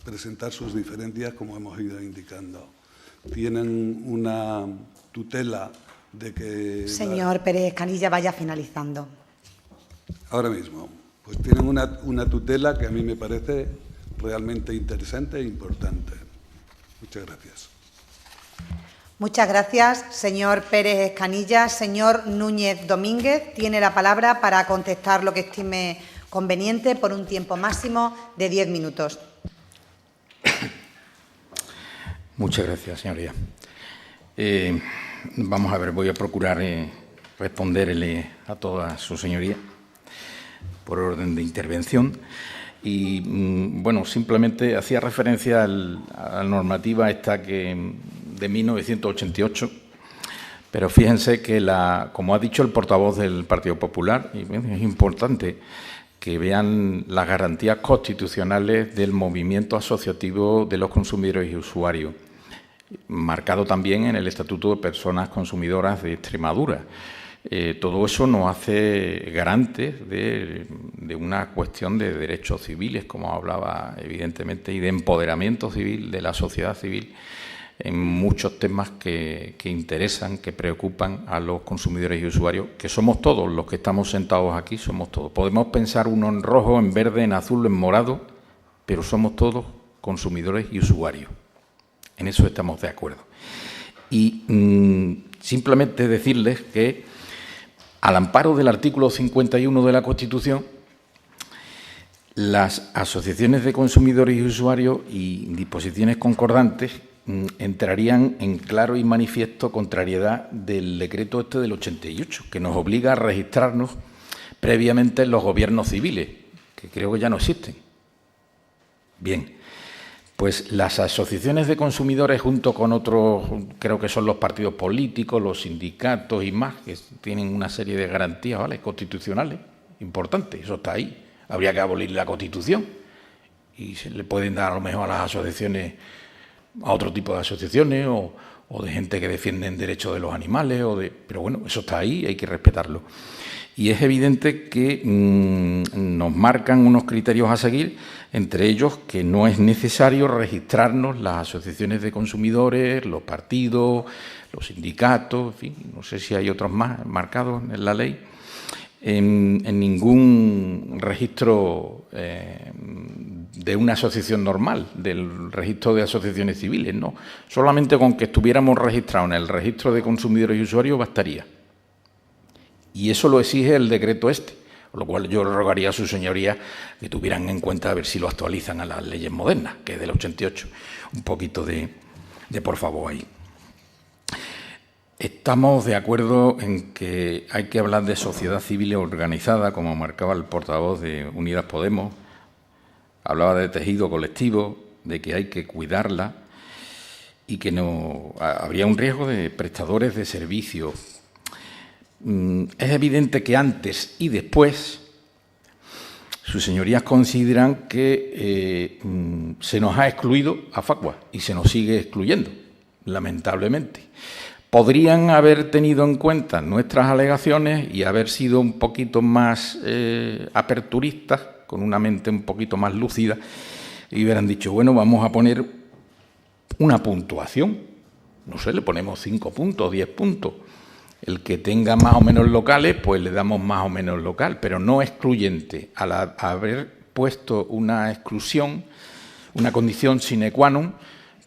presentar sus diferencias, como hemos ido indicando. Tienen una tutela de que... Señor Pérez Canilla, vaya finalizando. Ahora mismo. Pues tienen una tutela que a mí me parece realmente interesante e importante. Muchas gracias. Muchas gracias, señor Pérez Escanilla. Señor Núñez Domínguez, tiene la palabra para contestar lo que estime conveniente por un tiempo máximo de 10 minutos. Muchas gracias, señoría. Vamos a ver, voy a procurar responderle a toda su señoría por orden de intervención. Y, bueno, simplemente hacía referencia a la normativa esta de 1988, pero fíjense que, como ha dicho el portavoz del Partido Popular, y es importante que vean las garantías constitucionales del movimiento asociativo de los consumidores y usuarios, marcado también en el Estatuto de Personas Consumidoras de Extremadura. Todo eso nos hace garantes de una cuestión de derechos civiles, como hablaba evidentemente, y de empoderamiento civil de la sociedad civil en muchos temas que interesan, que preocupan a los consumidores y usuarios, que somos todos los que estamos sentados aquí, somos todos. Podemos pensar uno en rojo, en verde, en azul, en morado, pero somos todos consumidores y usuarios. En eso estamos de acuerdo. Y simplemente decirles que, al amparo del artículo 51 de la Constitución, las asociaciones de consumidores y usuarios y disposiciones concordantes entrarían en claro y manifiesto contrariedad del decreto este del 88, que nos obliga a registrarnos previamente en los gobiernos civiles, que creo que ya no existen. Bien. Pues las asociaciones de consumidores, junto con otros, creo que son los partidos políticos, los sindicatos y más, que tienen una serie de garantías, ¿vale?, constitucionales importantes, eso está ahí. Habría que abolir la Constitución y se le pueden dar a lo mejor a las asociaciones, a otro tipo de asociaciones o de gente que defienden derechos de los animales, pero bueno, eso está ahí, hay que respetarlo. Y es evidente que nos marcan unos criterios a seguir, entre ellos que no es necesario registrarnos las asociaciones de consumidores, los partidos, los sindicatos, en fin, no sé si hay otros más marcados en la ley, en ningún registro de una asociación normal, del registro de asociaciones civiles, no. Solamente con que estuviéramos registrados en el registro de consumidores y usuarios bastaría. Y eso lo exige el decreto este, con lo cual yo rogaría a su señoría que tuvieran en cuenta a ver si lo actualizan a las leyes modernas, que es del 88. Un poquito de por favor ahí. Estamos de acuerdo en que hay que hablar de sociedad civil organizada, como marcaba el portavoz de Unidas Podemos. Hablaba de tejido colectivo, de que hay que cuidarla y que no habría un riesgo de prestadores de servicios. Es evidente que antes y después sus señorías consideran que se nos ha excluido a Facua y se nos sigue excluyendo, lamentablemente. Podrían haber tenido en cuenta nuestras alegaciones y haber sido un poquito más aperturistas, con una mente un poquito más lúcida, y hubieran dicho, bueno, vamos a poner una puntuación. No sé, le ponemos 5 puntos, 10 puntos. El que tenga más o menos locales, pues le damos más o menos local, pero no excluyente. Al haber puesto una exclusión, una condición sine qua non,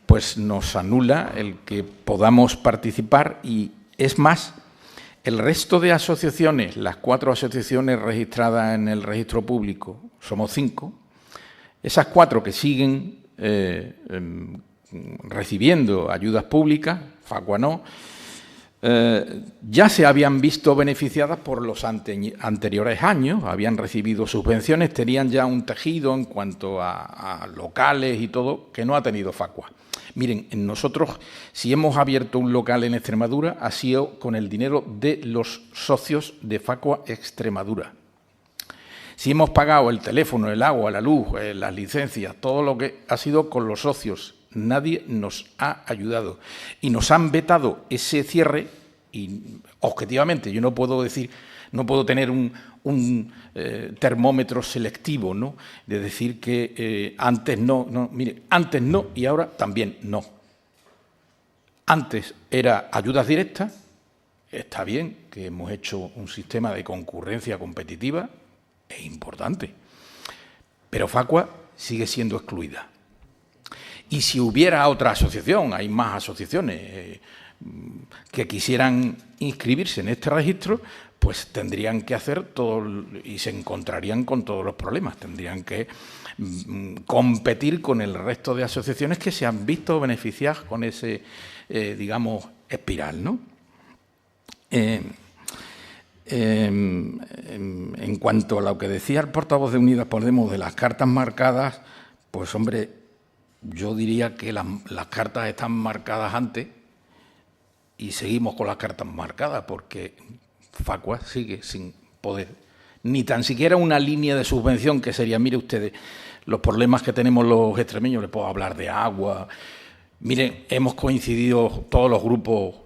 pues nos anula el que podamos participar y, es más, el resto de asociaciones, las 4 asociaciones registradas en el registro público, somos 5, esas 4 que siguen recibiendo ayudas públicas, Facua no, ya se habían visto beneficiadas por los anteriores años, habían recibido subvenciones, tenían ya un tejido en cuanto a locales y todo que no ha tenido Facua. Miren, nosotros, si hemos abierto un local en Extremadura, ha sido con el dinero de los socios de Facua Extremadura. Si hemos pagado el teléfono, el agua, la luz, las licencias, todo lo que ha sido con los socios. Nadie nos ha ayudado y nos han vetado ese cierre y, objetivamente, yo no puedo decir, no puedo tener un termómetro selectivo, ¿no?, de decir que antes no, mire, antes no y ahora también no. Antes era ayudas directas, está bien que hemos hecho un sistema de concurrencia competitiva, es importante, pero Facua sigue siendo excluida. Y si hubiera otra asociación, hay más asociaciones, que quisieran inscribirse en este registro, pues tendrían que hacer todo y se encontrarían con todos los problemas. Tendrían que competir con el resto de asociaciones que se han visto beneficiadas con ese, digamos, espiral, ¿no? En cuanto a lo que decía el portavoz de Unidas Podemos de las cartas marcadas, pues, hombre, yo diría que las cartas están marcadas antes y seguimos con las cartas marcadas porque Facua sigue sin poder, ni tan siquiera una línea de subvención que sería, mire ustedes, los problemas que tenemos los extremeños, les puedo hablar de agua. Miren, hemos coincidido todos los grupos,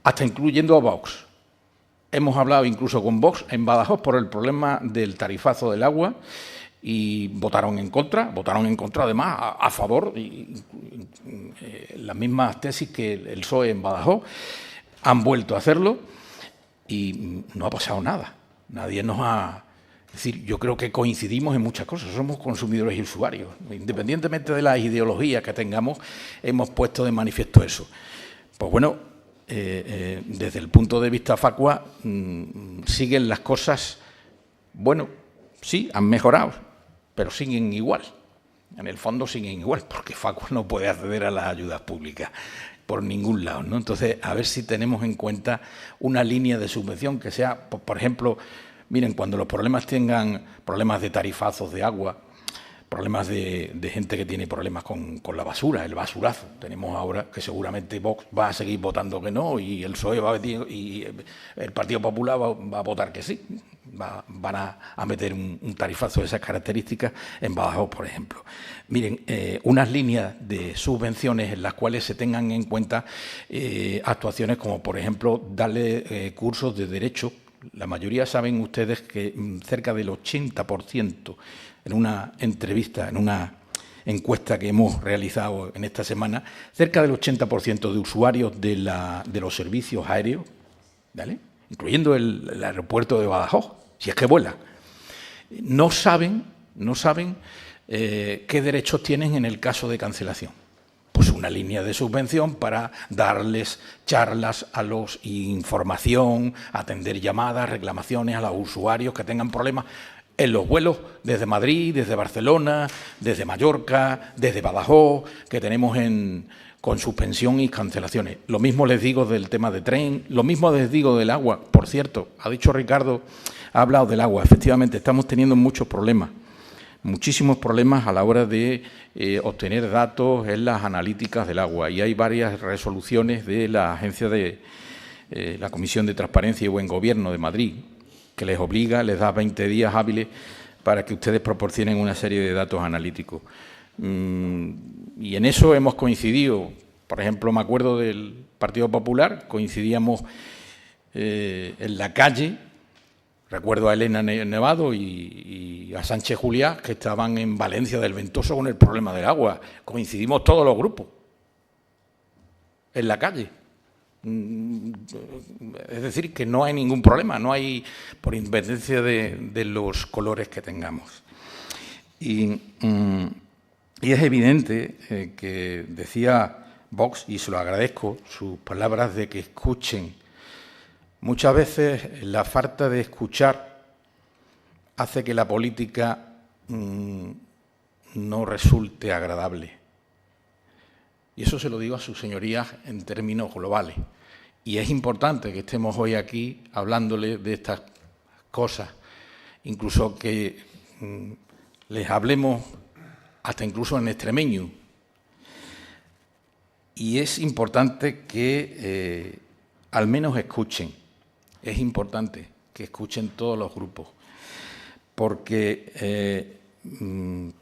hasta incluyendo a Vox. Hemos hablado incluso con Vox en Badajoz por el problema del tarifazo del agua y votaron en contra además a favor, las mismas tesis que el PSOE en Badajoz, han vuelto a hacerlo y no ha pasado nada. Nadie nos ha... Es decir, yo creo que coincidimos en muchas cosas, somos consumidores y usuarios. Independientemente de las ideologías que tengamos, hemos puesto de manifiesto eso. Pues bueno, desde el punto de vista Facua, siguen las cosas, bueno, sí, han mejorado, pero siguen igual. En el fondo siguen igual, porque Facua no puede acceder a las ayudas públicas por ningún lado, ¿no? Entonces, a ver si tenemos en cuenta una línea de subvención que sea, por ejemplo, miren, cuando los problemas tengan problemas de tarifazos de agua, problemas de gente que tiene problemas con la basura, el basurazo. Tenemos ahora que seguramente Vox va a seguir votando que no y el PSOE va a meter, y el Partido Popular va a votar que sí. Van a meter un tarifazo de esas características en Badajoz, por ejemplo. Miren, unas líneas de subvenciones en las cuales se tengan en cuenta actuaciones como, por ejemplo, darle cursos de derecho. La mayoría saben ustedes que cerca del 80%, en una entrevista, en una encuesta que hemos realizado en esta semana, cerca del 80% de usuarios de los servicios aéreos, ¿vale?, incluyendo el aeropuerto de Badajoz, si es que vuela, no saben qué derechos tienen en el caso de cancelación. Pues una línea de subvención para darles charlas información, atender llamadas, reclamaciones a los usuarios que tengan problemas en los vuelos desde Madrid, desde Barcelona, desde Mallorca, desde Badajoz, que tenemos con suspensión y cancelaciones. Lo mismo les digo del tema de tren, lo mismo les digo del agua. Por cierto, ha dicho Ricardo, ha hablado del agua. Efectivamente, estamos teniendo muchos problemas, muchísimos problemas a la hora de obtener datos en las analíticas del agua. Y hay varias resoluciones de la agencia de la Comisión de Transparencia y Buen Gobierno de Madrid, que les obliga, les da 20 días hábiles para que ustedes proporcionen una serie de datos analíticos. Y en eso hemos coincidido. Por ejemplo, me acuerdo del Partido Popular, coincidíamos en la calle. Recuerdo a Elena Nevado y a Sánchez Juliá, que estaban en Valencia del Ventoso con el problema del agua. Coincidimos todos los grupos en la calle. Es decir, que no hay ningún problema, no hay, por independencia de los colores que tengamos. Y es evidente que decía Vox, y se lo agradezco, sus palabras de que escuchen. Muchas veces la falta de escuchar hace que la política no resulte agradable. Y eso se lo digo a sus señorías en términos globales. Y es importante que estemos hoy aquí hablándole de estas cosas, incluso que les hablemos hasta incluso en extremeño. Y es importante que al menos escuchen. Es importante que escuchen todos los grupos, porque,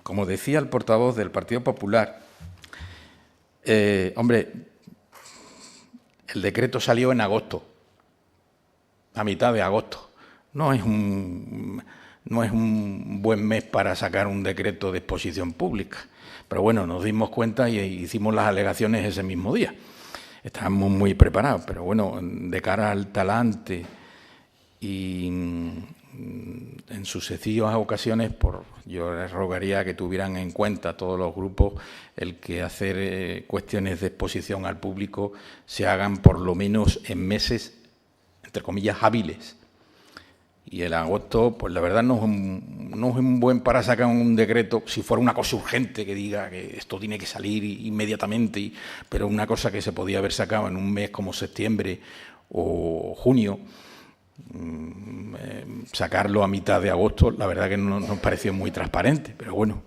como decía el portavoz del Partido Popular, hombre, el decreto salió en agosto, a mitad de agosto. No es un buen mes para sacar un decreto de exposición pública. Pero bueno, nos dimos cuenta y hicimos las alegaciones ese mismo día. Estábamos muy preparados, pero bueno, de cara al talante y en sucesivas ocasiones, yo les rogaría que tuvieran en cuenta todos los grupos el que hacer cuestiones de exposición al público se hagan por lo menos en meses, entre comillas, hábiles. Y el agosto, pues la verdad no es un buen para sacar un decreto, si fuera una cosa urgente que diga que esto tiene que salir inmediatamente, pero una cosa que se podía haber sacado en un mes como septiembre o junio, sacarlo a mitad de agosto, la verdad que no nos pareció muy transparente, pero bueno.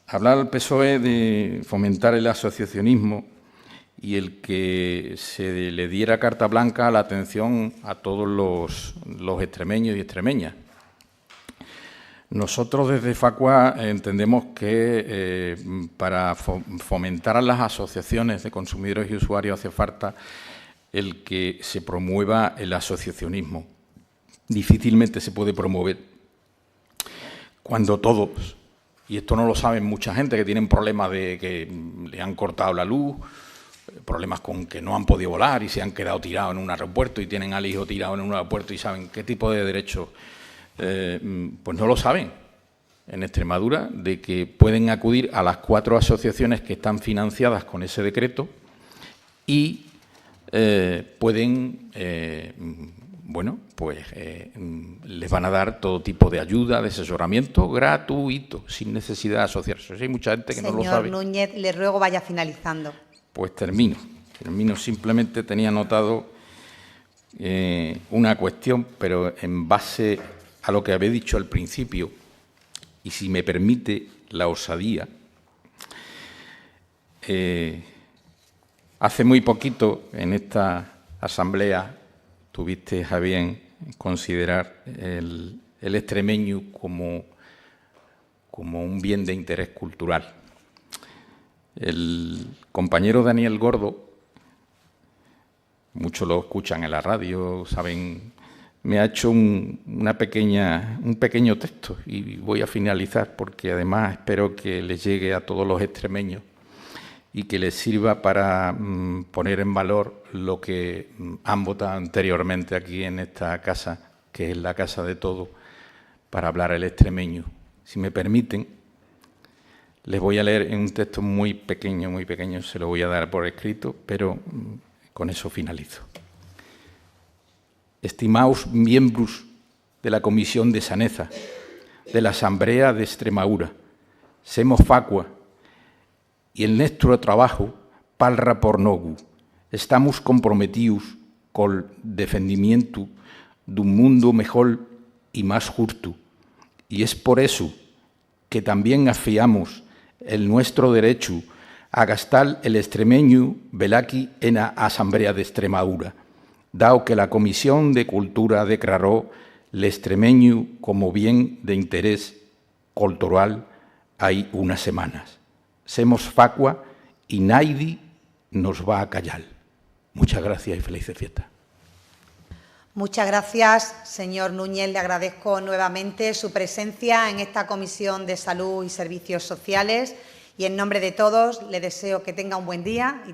Hablar al PSOE de fomentar el asociacionismo y el que se le diera carta blanca a la atención a todos los extremeños y extremeñas. Nosotros desde Facua entendemos que para fomentar a las asociaciones de consumidores y usuarios hace falta el que se promueva el asociacionismo. Difícilmente se puede promover cuando todos, y esto no lo saben mucha gente, que tienen problemas de que le han cortado la luz, problemas con que no han podido volar y se han quedado tirados en un aeropuerto y tienen al hijo tirado en un aeropuerto y saben qué tipo de derechos, pues no lo saben en Extremadura, de que pueden acudir a las 4 asociaciones que están financiadas con ese decreto y pueden, bueno, pues les van a dar todo tipo de ayuda, de asesoramiento gratuito, sin necesidad de asociarse. Hay mucha gente que no lo sabe. Señor Núñez, le ruego vaya finalizando. Pues termino. Simplemente tenía anotado una cuestión, pero en base a lo que había dicho al principio, y si me permite la osadía, hace muy poquito en esta asamblea tuviste a bien considerar el extremeño como un bien de interés cultural. El compañero Daniel Gordo, muchos lo escuchan en la radio, saben, me ha hecho un pequeño texto y voy a finalizar porque además espero que les llegue a todos los extremeños y que les sirva para poner en valor lo que han votado anteriormente aquí en esta casa, que es la casa de todos, para hablar el extremeño. Si me permiten, les voy a leer en un texto muy pequeño, se lo voy a dar por escrito, pero con eso finalizo. Estimados miembros de la Comisión de Saneza, de la Asamblea de Extremadura, semos Facua, y en nuestro trabajo, palra por nogu, estamos comprometidos con el defendimiento de un mundo mejor y más justo, y es por eso que también afiamos el nuestro derecho a gastar el extremeño velaqui en la Asamblea de Extremadura, dado que la Comisión de Cultura declaró el extremeño como bien de interés cultural hay unas semanas. Semos Facua y nadie nos va a callar. Muchas gracias y felices fiestas. Muchas gracias, señor Núñez. Le agradezco nuevamente su presencia en esta Comisión de Salud y Servicios Sociales y en nombre de todos le deseo que tenga un buen día y también